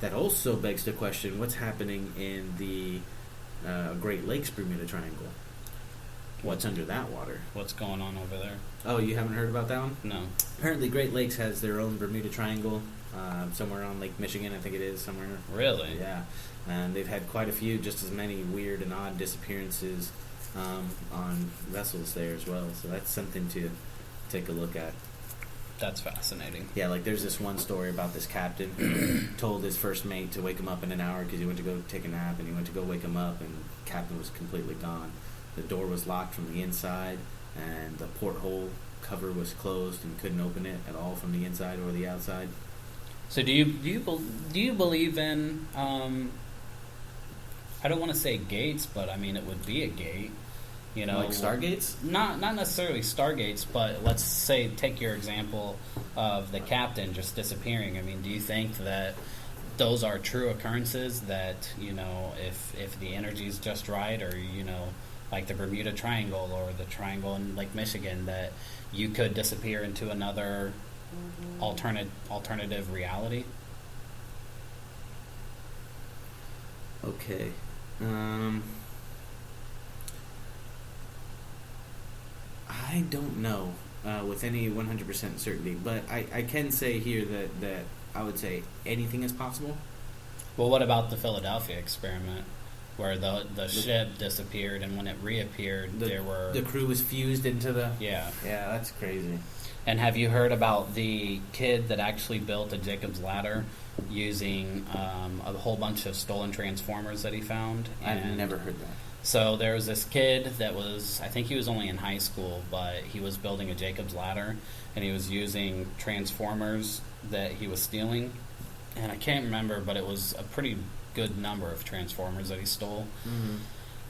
That also begs the question: what's happening in the Great Lakes Bermuda Triangle? What's under that water? What's going on over there? Oh, you haven't heard about that one? No. Apparently, Great Lakes has their own Bermuda Triangle somewhere on Lake Michigan, I think it is, somewhere. Really? Yeah. And they've had quite a few, just as many weird and odd disappearances on vessels there as well. So that's something to take a look at. That's fascinating. Yeah, like there's this one story about this captain told his first mate to wake him up in an hour because he went to go take a nap, and he went to go wake him up, and the captain was completely gone. The door was locked from the inside, and the porthole cover was closed and couldn't open it at all from the inside or the outside. So do you believe in I don't want to say gates, but I mean it would be a gate, you know, like stargates? Not necessarily stargates, but let's say take your example of the captain just disappearing. I mean, do you think that those are true occurrences, that, you know, if the energy is just right, or, you know, like the Bermuda Triangle or the triangle in Lake Michigan, that you could disappear into another alternative reality? Okay. I don't know with any 100% certainty, but I can say here that I would say anything is possible. Well, what about the Philadelphia experiment, where the ship disappeared, and when it reappeared, the crew was fused into the... Yeah. Yeah, that's crazy. And have you heard about the kid that actually built a Jacob's Ladder using a whole bunch of stolen Transformers that he found? I've never heard that. So there was this kid that was, I think he was only in high school, but he was building a Jacob's Ladder, and he was using Transformers that he was stealing. And I can't remember, but it was a pretty good number of Transformers that he stole. Mm-hmm.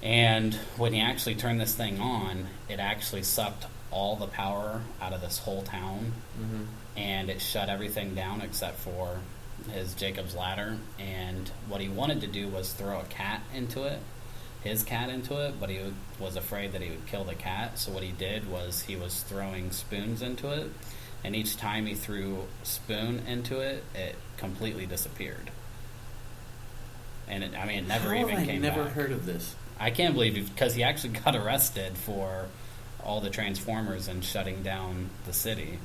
And when he actually turned this thing on, it actually sucked all the power out of this whole town. Mm-hmm. And it shut everything down except for his Jacob's Ladder. And what he wanted to do was throw a cat into it, his cat into it, but he was afraid that he would kill the cat. So what he did was he was throwing spoons into it, and each time he threw a spoon into it, it completely disappeared. And it never even came back. I've never heard of this. I can't believe it, because he actually got arrested for all the Transformers and shutting down the city.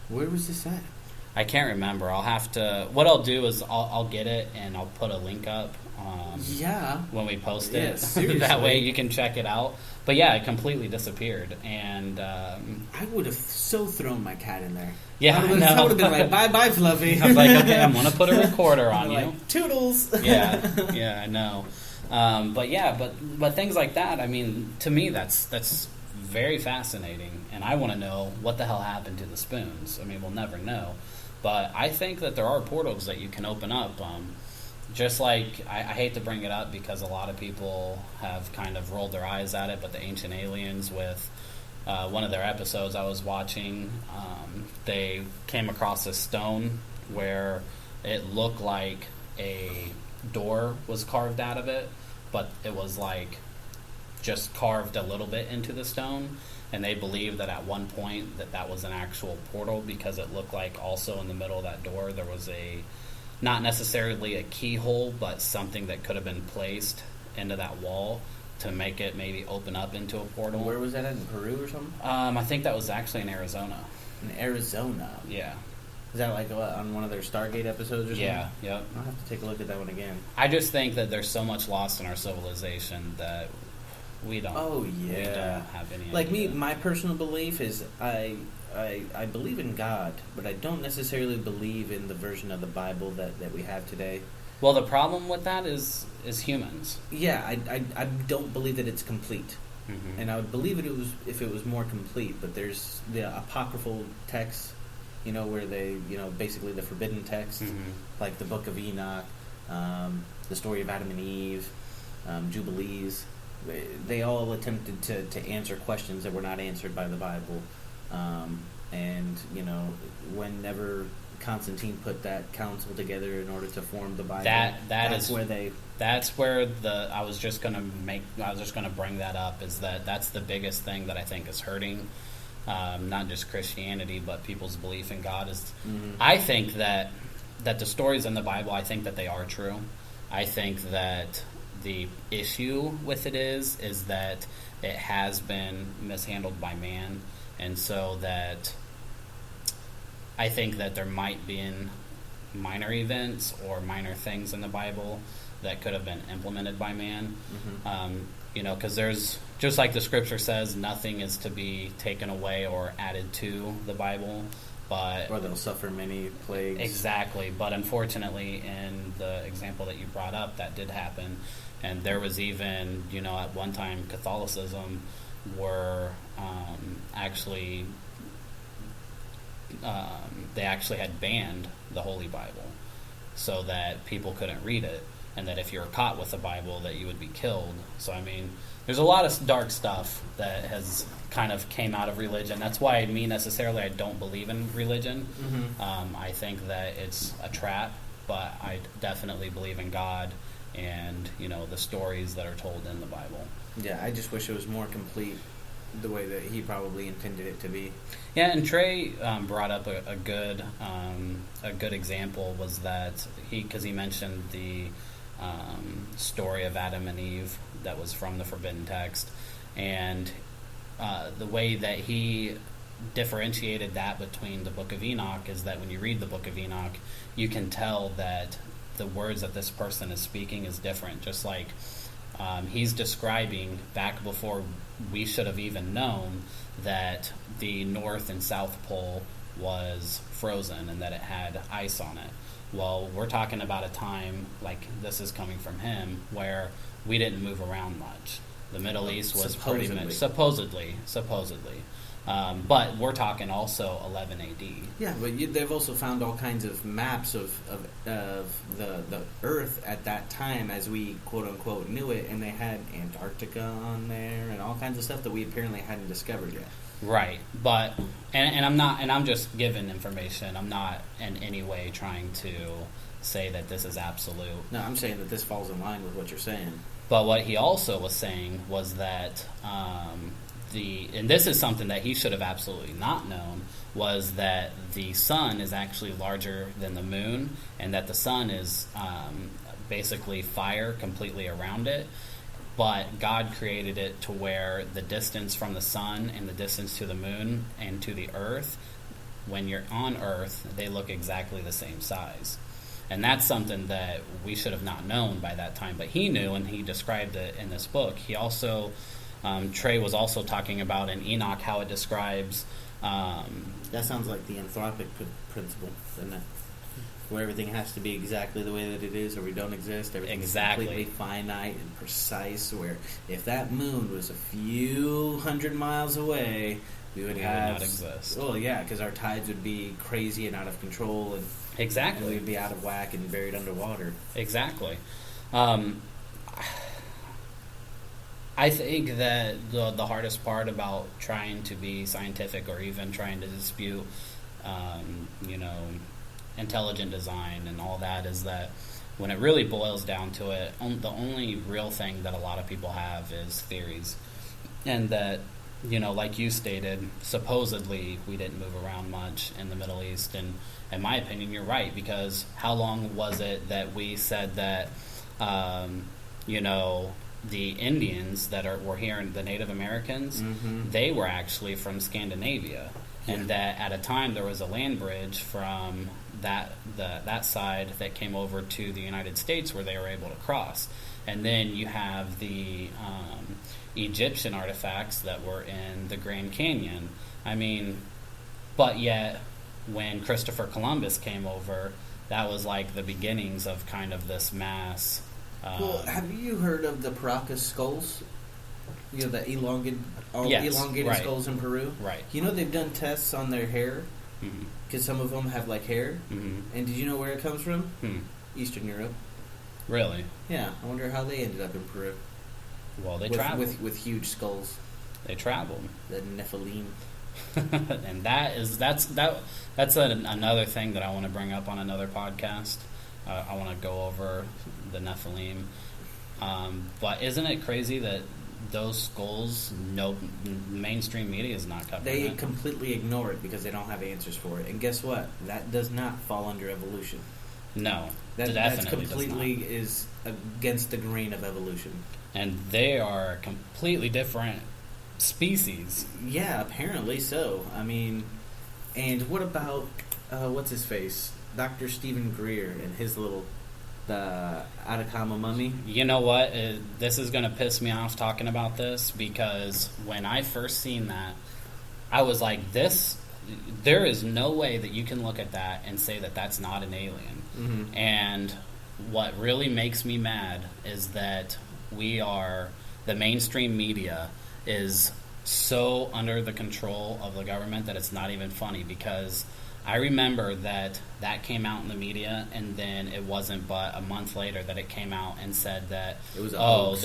Where was this at? I can't remember. I'll have to... What I'll do is I'll get it, and I'll put a link up when we post it. Seriously. That way you can check it out. But yeah, it completely disappeared. And I would have so thrown my cat in there. Yeah, I would have been like, bye, Fluffy. I was like, okay, I'm going to put a recorder on you. Like, toodles. Yeah, I know. But things like that, to me, that's very fascinating. And I want to know what the hell happened to the spoons. We'll never know. But I think that there are portals that you can open up. Just like, I hate to bring it up because a lot of people have kind of rolled their eyes at it, but the Ancient Aliens, with one of their episodes I was watching, they came across a stone where it looked like a door was carved out of it, but it was like just carved a little bit into the stone. And they believe that at one point that was an actual portal, because it looked like also in the middle of that door there was not necessarily a keyhole, but something that could have been placed into that wall to make it maybe open up into a portal. Where was that at, in Peru or something? I think that was actually in Arizona. In Arizona? Yeah. Is that like on one of their Stargate episodes or something? Yeah, yep. I'll have to take a look at that one again. I just think that there's so much lost in our civilization that we don't. Oh yeah. We don't have any. Like idea. me, my personal belief is I believe in God, but I don't necessarily believe in the version of the Bible that we have today. Well, the problem with that is humans. Yeah, I don't believe that it's complete, Mm-hmm. and I would believe if it was more complete. But there's the apocryphal texts, where they, basically the forbidden texts, Mm-hmm. like the Book of Enoch, the story of Adam and Eve, Jubilees. They all attempted to answer questions that were not answered by the Bible. And, whenever Constantine put that council together in order to form the Bible, that's where I was just gonna bring that up, is that's the biggest thing that I think is hurting, not just Christianity, but people's belief in God is, mm-hmm. I think that the stories in the Bible, I think that they are true. I think that the issue with it is that it has been mishandled by man, and so that I think that there might be minor events or minor things in the Bible that could have been implemented by man. Mm-hmm. Because there's, just like the scripture says, nothing is to be taken away or added to the Bible. Or they'll suffer many plagues. Exactly. But unfortunately, in the example that you brought up, that did happen. And there was even, at one time, Catholicism were they actually had banned the Holy Bible so that people couldn't read it, and that if you were caught with the Bible, that you would be killed. So, there's a lot of dark stuff that has kind of came out of religion. That's why I don't believe in religion. Mm-hmm. I think that it's a trap, but I definitely believe in God and, the stories that are told in the Bible. Yeah, I just wish it was more complete. the way that he probably intended it to be. Yeah, and Trey brought up a good example was that because he mentioned the story of Adam and Eve that was from the Forbidden Text, and the way that he differentiated that between the Book of Enoch is that when you read the Book of Enoch, you can tell that the words that this person is speaking is different. Just like he's describing back before we should have even known that the North and South Pole was frozen and that it had ice on it. Well, we're talking about a time, like this is coming from him, where we didn't move around much. The Middle East was pretty much supposedly. But we're talking also 11 AD. Yeah, but they've also found all kinds of maps of the Earth at that time as we quote unquote knew it, and they had Antarctica on there and all kinds of stuff that we apparently hadn't discovered yet. Right, but I'm just giving information. I'm not in any way trying to say that this is absolute. No, I'm saying that this falls in line with what you're saying. But what he also was saying was that and this is something that he should have absolutely not known, was that the sun is actually larger than the moon, and that the sun is basically fire completely around it. But God created it to where the distance from the sun and the distance to the moon and to the earth, when you're on Earth, they look exactly the same size. And that's something that we should have not known by that time. But he knew, and he described it in this book. He also, Trey was also talking about in Enoch how it describes... that sounds like the anthropic principle, doesn't it? Where everything has to be exactly the way that it is, or we don't exist. Everything's completely finite and precise. Where if that moon was a few hundred miles away, we would not exist. Well, yeah, because our tides would be crazy and out of control, and exactly, and we'd be out of whack and buried underwater. Exactly. I think that the hardest part about trying to be scientific or even trying to dispute, intelligent design and all that is that when it really boils down to it, the only real thing that a lot of people have is theories. And that, like you stated, supposedly we didn't move around much in the Middle East. And in my opinion, you're right, because how long was it that we said that, the Indians that were here, the Native Americans, mm-hmm. they were actually from Scandinavia. Yeah. And that at a time there was a land bridge from that side that came over to the United States where they were able to cross. And then you have the Egyptian artifacts that were in the Grand Canyon. I mean, but yet when Christopher Columbus came over, that was like the beginnings of kind of this mass. Well, have you heard of the Paracas skulls? The elongated right. skulls in Peru? Right. They've done tests on their hair, because some of them have, hair. Mm-hmm. And did you know where it comes from? Eastern Europe. Really? Yeah. I wonder how they ended up in Peru. Well, they traveled. With huge skulls. They traveled. The Nephilim. And that's another thing that I want to bring up on another podcast. I want to go over the Nephilim. But isn't it crazy that those skulls, mainstream media is not covering They it? completely ignore it because they don't have answers for it. And guess what? That does not fall under evolution. No, that's completely is against the grain of evolution. And they are a completely different species. Yeah, apparently so. I mean, and what about, what's his face? Dr. Stephen Greer and his little Atacama mummy. You know what? This is going to piss me off talking about this, because when I first seen that, I was like, there is no way that you can look at that and say that that's not an alien. Mm-hmm. And what really makes me mad is that the mainstream media is so under the control of the government that it's not even funny, because I remember that came out in the media, and then it wasn't but a month later that it came out and said that, it was hoax.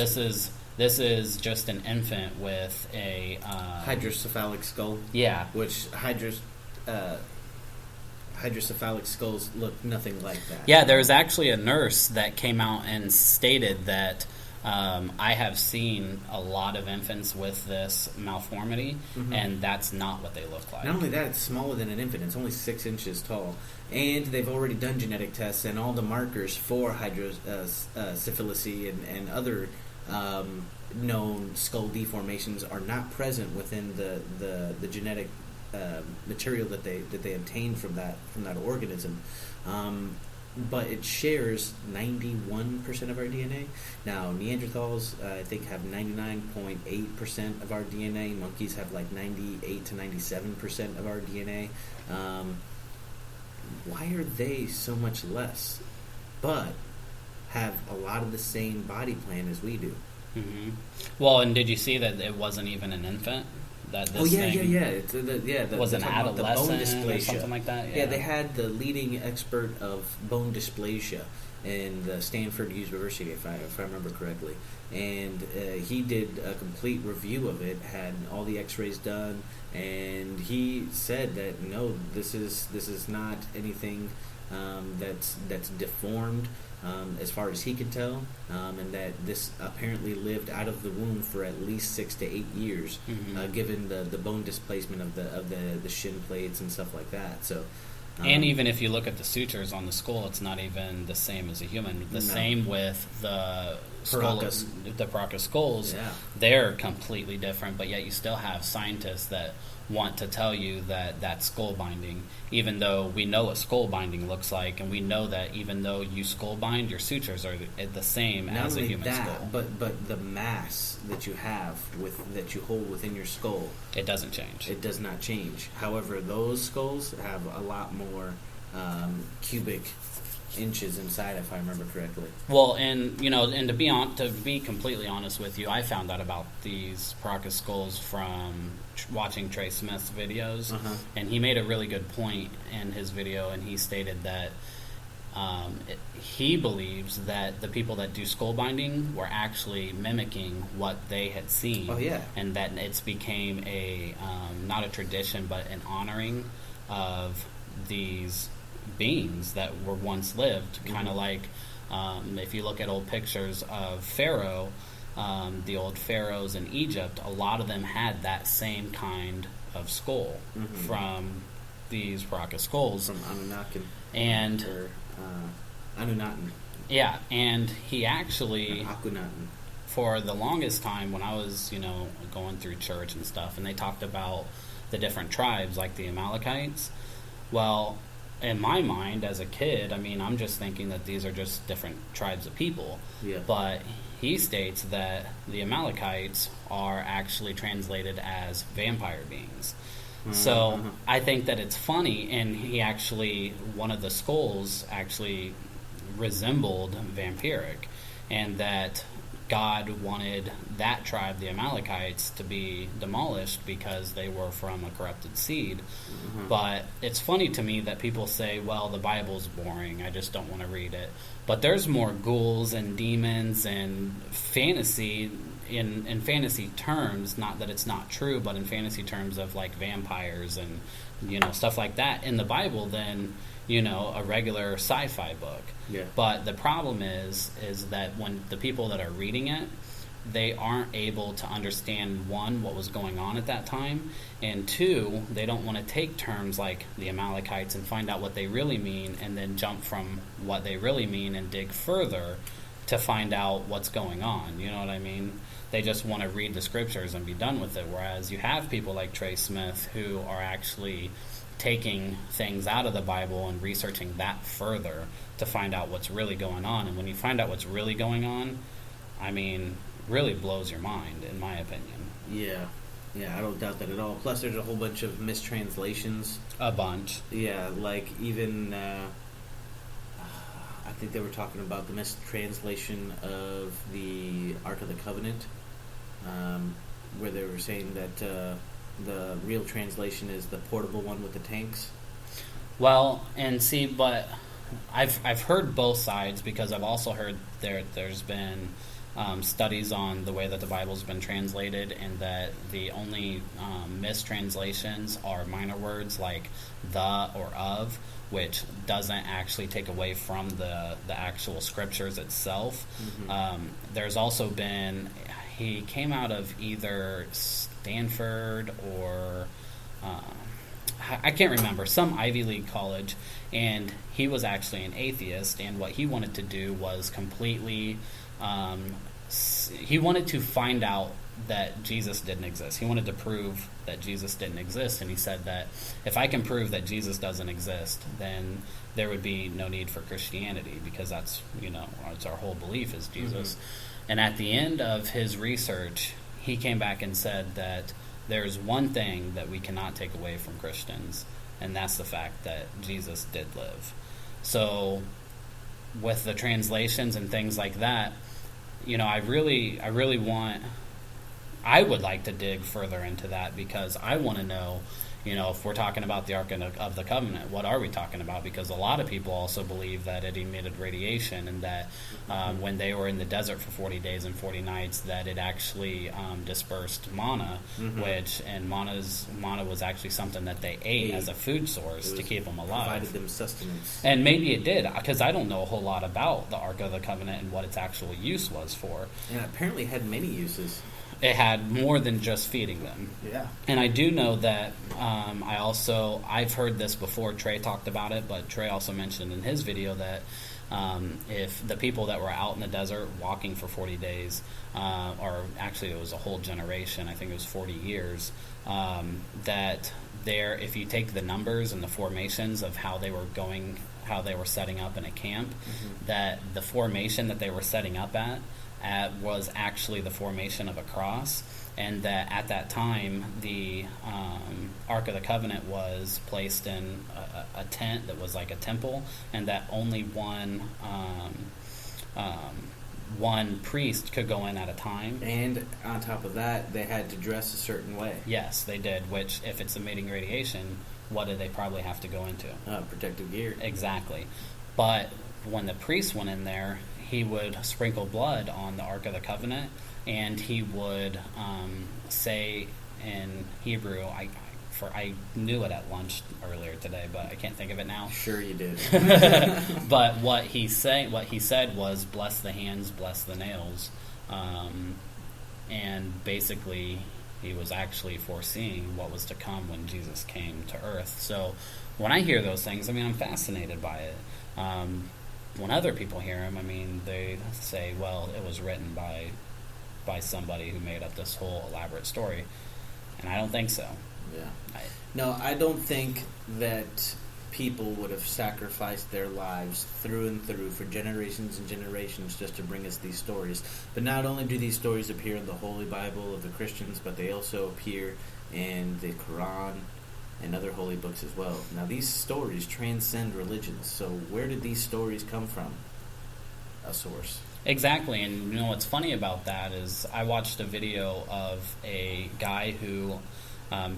This is just an infant with a hydrocephalic skull. Yeah, which hydrocephalic skulls look nothing like that. Yeah, there was actually a nurse that came out and stated that I have seen a lot of infants with this malformity, and that's not what they look like. Not only that, it's smaller than an infant. It's only 6 inches tall. And they've already done genetic tests, and all the markers for hydrocephalus and other known skull deformations are not present within the genetic material that they obtained from that organism. But it shares 91% of our DNA. Now, Neanderthals, I think, have 99.8% of our DNA. Monkeys have like 98 to 97% of our DNA. Why are they so much less, but have a lot of the same body plan as we do? Mm-hmm. Well, and did you see that it wasn't even an infant? That this was an adolescent or something like that. Yeah, they had the leading expert of bone dysplasia in the Stanford University, if I remember correctly, and he did a complete review of it, had all the X-rays done, and he said that no, this is not anything that's deformed. As far as he could tell, and that this apparently lived out of the womb for at least 6 to 8 years, given the bone displacement of the shin plates and stuff like that. So, and even if you look at the sutures on the skull, it's not even the same as a human. Same with the Paracas skulls. Yeah. They're completely different, but yet you still have scientists that want to tell you that that's skull binding, even though we know what skull binding looks like, and we know that even though you skull bind, your sutures are the same as a human skull. But the mass that you have that you hold within your skull, it doesn't change. It does not change. However, those skulls have a lot more cubic inches inside, if I remember correctly. Well, and to be completely honest with you, I found out about these Paracas skulls from watching Trey Smith's videos, and he made a really good point in his video, and he stated that he believes that the people that do skull binding were actually mimicking what they had seen. Oh yeah, and that it's became a not a tradition, but an honoring of these beings that were once lived, kind of like if you look at old pictures of Pharaoh, the old pharaohs in Egypt, a lot of them had that same kind of skull from these Paracas skulls. From Anunnaki. And Anunnaki. Yeah, and he actually, Akhenaten. For the longest time when I was, going through church and stuff, and they talked about the different tribes, like the Amalekites, well, in my mind, as a kid, I'm just thinking that these are just different tribes of people. Yeah. But he states that the Amalekites are actually translated as vampire beings. So I think that it's funny, and one of the skulls actually resembled vampiric, and that God wanted that tribe, the Amalekites, to be demolished because they were from a corrupted seed. But it's funny to me that people say, well, the Bible's boring, I just don't want to read it. But there's more ghouls and demons and fantasy, in fantasy terms, not that it's not true, but in fantasy terms of like vampires and stuff like that in the Bible than a regular sci-fi book. Yeah. But the problem is that when the people that are reading it, they aren't able to understand, one, what was going on at that time, and two, they don't want to take terms like the Amalekites and find out what they really mean and then jump from what they really mean and dig further to find out what's going on. You know what I mean? They just want to read the scriptures and be done with it, whereas you have people like Trey Smith who are actually taking things out of the Bible and researching that further to find out what's really going on. And when you find out what's really going on, really blows your mind, in my opinion. Yeah, I don't doubt that at all. Plus, there's a whole bunch of mistranslations. A bunch. Yeah, like even I think they were talking about the mistranslation of the Ark of the Covenant, where they were saying that the real translation is the portable one with the tanks. Well, and see, but I've heard both sides, because I've also heard there's been studies on the way that the Bible's been translated, and that the only mistranslations are minor words like the or of, which doesn't actually take away from the actual scriptures itself. There's also been, he came out of either Stanford or I can't remember, some Ivy League college, and he was actually an atheist, and what he wanted to do was completely he wanted to find out that Jesus didn't exist. He wanted to prove that Jesus didn't exist, and he said that if I can prove that Jesus doesn't exist, then there would be no need for Christianity, because that's, it's our whole belief is Jesus. And at the end of his research, he came back and said that there's one thing that we cannot take away from Christians, and that's the fact that Jesus did live. So with the translations and things like that, I would like to dig further into that, because I want to know, if we're talking about the Ark of the Covenant, what are we talking about? Because a lot of people also believe that it emitted radiation, and that when they were in the desert for 40 days and 40 nights, that it actually dispersed manna, and manna was actually something that they ate as a food source to keep them alive. Provided them sustenance. And maybe it did, because I don't know a whole lot about the Ark of the Covenant and what its actual use was for. And it apparently had many uses. It had more than just feeding them. Yeah. And I do know that I've heard this before. Trey talked about it, but Trey also mentioned in his video that if the people that were out in the desert walking for 40 days, or actually it was a whole generation, I think it was 40 years, that if you take the numbers and the formations of how they were setting up in a camp, that the formation that they were setting up at was actually the formation of a cross, and that at that time the Ark of the Covenant was placed in a tent that was like a temple, and that only one priest could go in at a time. And on top of that, they had to dress a certain way. Yes, they did, which if it's emitting radiation, what did they probably have to go into? Protective gear. Exactly. But when the priest went in there, he would sprinkle blood on the Ark of the Covenant, and he would say in Hebrew, I knew it at lunch earlier today, but I can't think of it now. Sure you did. But what he said was, bless the hands, bless the nails. And basically, he was actually foreseeing what was to come when Jesus came to earth. So when I hear those things, I'm fascinated by it. When other people hear them, they say, well, it was written by somebody who made up this whole elaborate story. And I don't think so. Yeah. No, I don't think that people would have sacrificed their lives through and through for generations and generations just to bring us these stories. But not only do these stories appear in the Holy Bible of the Christians, but they also appear in the Quran and other holy books as well. Now, these stories transcend religions, so where did these stories come from? A source. Exactly, and what's funny about that is I watched a video of a guy who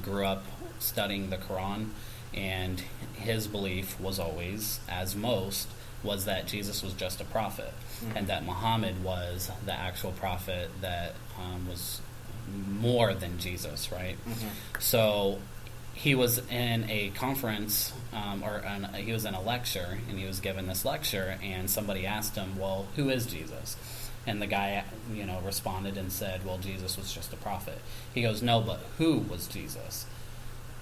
grew up studying the Quran, and his belief was always, as most, was that Jesus was just a prophet, and that Muhammad was the actual prophet that was more than Jesus, right? So he was in a conference, he was in a lecture, and he was given this lecture, and somebody asked him, well, who is Jesus? And the guy, responded and said, well, Jesus was just a prophet. He goes, no, but who was Jesus?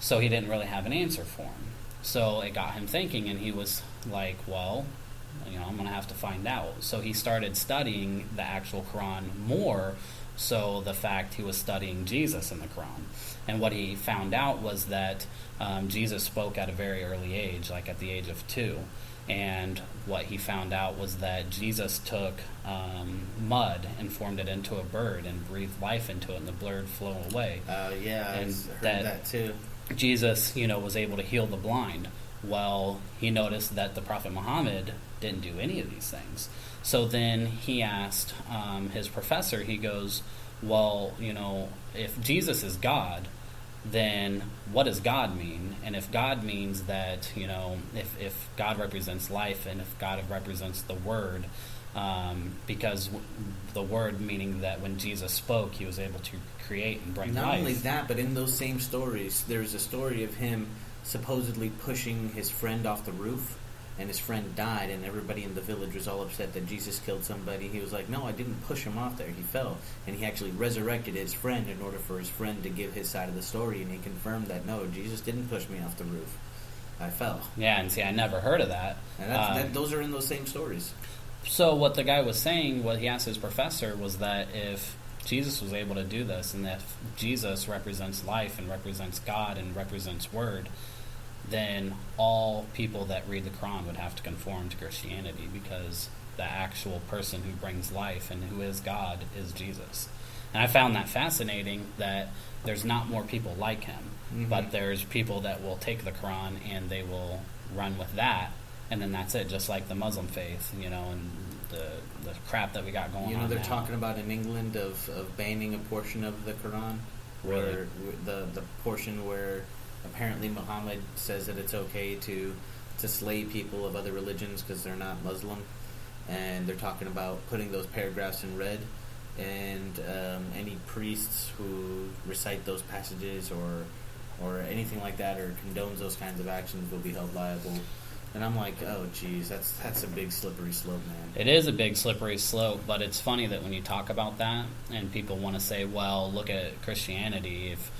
So he didn't really have an answer for him. So it got him thinking, and he was like, well, I'm going to have to find out. So he started studying the actual Quran more, so the fact he was studying Jesus in the Quran. And what he found out was that Jesus spoke at a very early age, like at the age of 2. And what he found out was that Jesus took mud and formed it into a bird and breathed life into it, and the bird flew away. Yeah, I heard that too. Jesus, was able to heal the blind. Well, he noticed that the Prophet Muhammad didn't do any of these things. So then he asked his professor, he goes, well, if Jesus is God, then what does God mean? And if God means that, if God represents life, and if God represents the Word, because the word, meaning that when Jesus spoke, he was able to create and bring life. Not only that, but in those same stories, there's a story of him supposedly pushing his friend off the roof, and his friend died, and everybody in the village was all upset that Jesus killed somebody. He was like, no, I didn't push him off there. He fell. And he actually resurrected his friend in order for his friend to give his side of the story, and he confirmed that, no, Jesus didn't push me off the roof. I fell. Yeah, and see, I never heard of that. And those are in those same stories. So what the guy was saying, what he asked his professor, was that if Jesus was able to do this, and that Jesus represents life and represents God and represents Word, then all people that read the Quran would have to conform to Christianity, because the actual person who brings life and who is God is Jesus. And I found that fascinating, that there's not more people like him, but there's people that will take the Quran and they will run with that, and then that's it, just like the Muslim faith, and the crap that we got going on. They're now. talking about in England of banning a portion of the Quran, Really? where the portion where apparently Muhammad says that it's okay to slay people of other religions because they're not Muslim, and they're talking about putting those paragraphs in red, and any priests who recite those passages or anything like that or condones those kinds of actions will be held liable. And I'm like, oh, geez, that's a big slippery slope, man. It is a big slippery slope, but it's funny that when you talk about that, and people want to say, well, look at Christianity, if,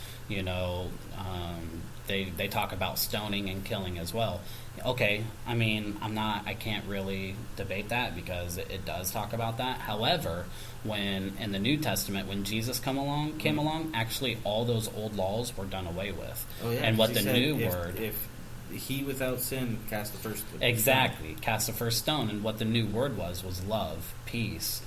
they talk about stoning and killing as well. Okay, I mean, I can't really debate that, because it does talk about that. However, when in the New Testament, when Jesus came along, actually all those old laws were done away with. Oh, yeah, and what the new word... If he without sin cast the first stone. Exactly, cast the first stone. And what the new word was love, peace,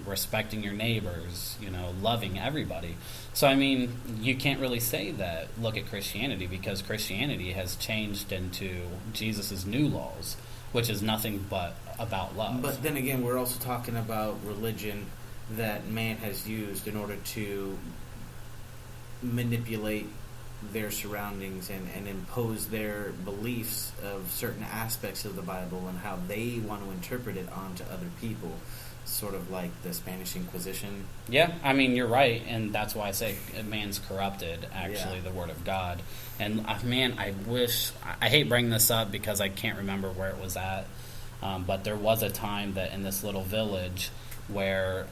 respecting your neighbors, loving everybody. So, I mean, you can't really say that, look at Christianity, because Christianity has changed into Jesus' new laws, which is nothing but about love. But then again, we're also talking about religion that man has used in order to manipulate their surroundings and impose their beliefs of certain aspects of the Bible and how they want to interpret it onto other people, sort of like the Spanish Inquisition. Yeah, I mean, you're right, and that's why I say man's corrupted, actually, the Word of God. And, man, I hate bringing this up because I can't remember where it was at, but there was a time that in this little village where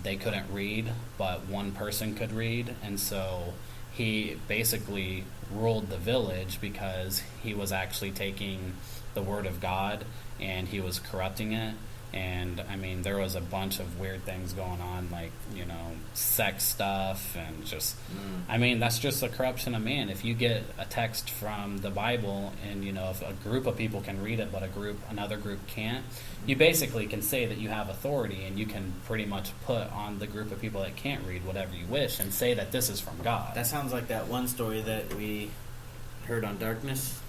they couldn't read, but one person could read, and so he basically ruled the village because he was actually taking the Word of God and he was corrupting it. And, I mean, there was a bunch of weird things going on, like, sex stuff and just... I mean, that's just the corruption of man. If you get a text from the Bible and, if a group of people can read it but another group can't, you basically can say that you have authority, and you can pretty much put on the group of people that can't read whatever you wish and say that this is from God. That sounds like that one story that we heard on Darkness.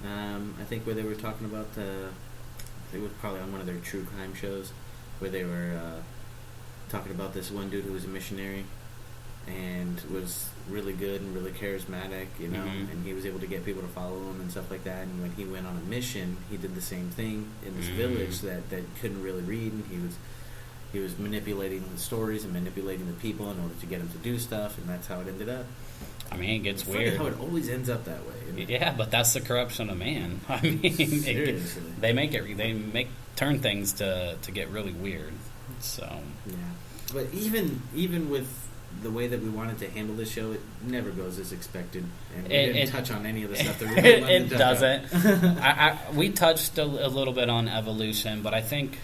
I think where they were talking about it was probably on one of their true crime shows, where they were talking about this one dude who was a missionary and was really good and really charismatic, and he was able to get people to follow him and stuff like that. And when he went on a mission, he did the same thing in this village that couldn't really read, and he was manipulating the stories and manipulating the people in order to get them to do stuff, and that's how it ended up. I mean, it gets it's weird. Funny how it always ends up that way. Isn't it? Yeah, but that's the corruption of man. I mean, seriously, they turn things to get really weird. So yeah, but even with the way that we wanted to handle this show, it never goes as expected, and we didn't touch on any of the stuff that we really wanted to touch doesn't. We touched a little bit on evolution, but I think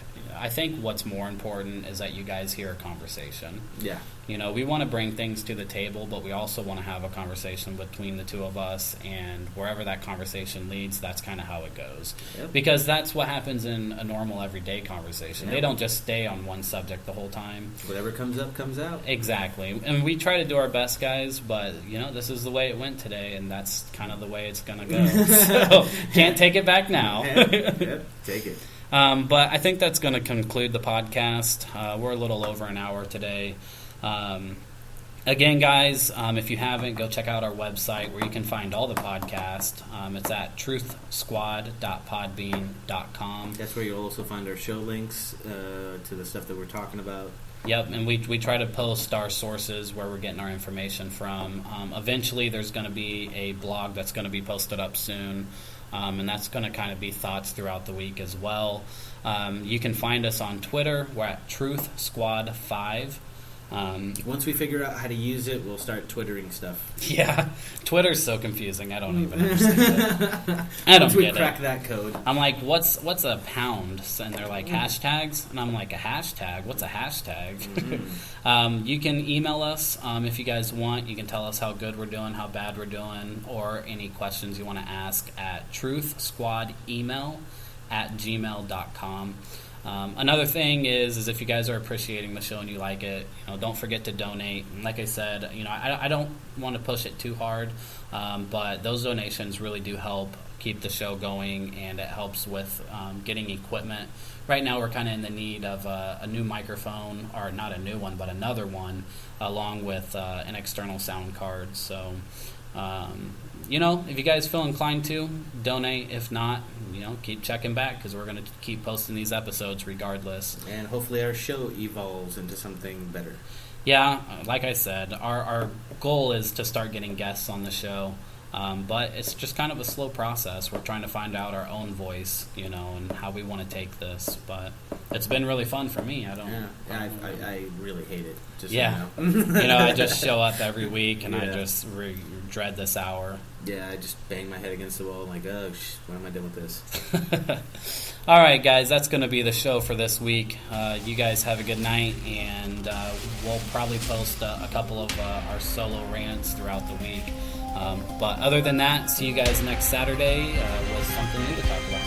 what's more important is that you guys hear a conversation. Yeah. We want to bring things to the table, but we also want to have a conversation between the two of us, and wherever that conversation leads, that's kind of how it goes. Yep. Because that's what happens in a normal everyday conversation. Yep. They don't just stay on one subject the whole time. Whatever comes up, comes out. Exactly. And we try to do our best, guys, but, this is the way it went today, and that's kind of the way it's going to go. So, can't take it back now. Yep. Take it. But I think that's going to conclude the podcast. We're a little over an hour today. Again, guys, if you haven't, go check out our website where you can find all the podcasts. It's at truthsquad.podbean.com. That's where you'll also find our show links to the stuff that we're talking about. Yep, and we try to post our sources where we're getting our information from. Eventually, there's going to be a blog that's going to be posted up soon, and that's going to kind of be thoughts throughout the week as well. You can find us on Twitter. We're at Truth Squad 5. Once we figure out how to use it, we'll start twittering stuff. Yeah, Twitter's so confusing. I don't even understand it. I don't Once we get crack it. that code. I'm like, what's a pound? And they're like, hashtags? And I'm like, a hashtag? What's a hashtag? Mm-hmm. You can email us if you guys want. You can tell us how good we're doing, how bad we're doing, or any questions you want to ask at truthsquademail@gmail.com. Another thing is if you guys are appreciating the show and you like it, don't forget to donate. And like I said, I don't want to push it too hard, but those donations really do help keep the show going, and it helps with getting equipment. Right now, we're kind of in the need of a new microphone, or not a new one, but another one, along with an external sound card. So, if you guys feel inclined to, donate. If not, keep checking back, because we're going to keep posting these episodes regardless. And hopefully our show evolves into something better. Yeah, like I said, our goal is to start getting guests on the show. But it's just kind of a slow process. We're trying to find out our own voice, and how we want to take this. But it's been really fun for me. I really hate it. Just I just show up every week, and I just dread this hour. Yeah, I just bang my head against the wall. I'm like, when am I done with this? All right, guys, that's going to be the show for this week. You guys have a good night, and we'll probably post a couple of our solo rants throughout the week. But other than that, see you guys next Saturday with something new to talk about.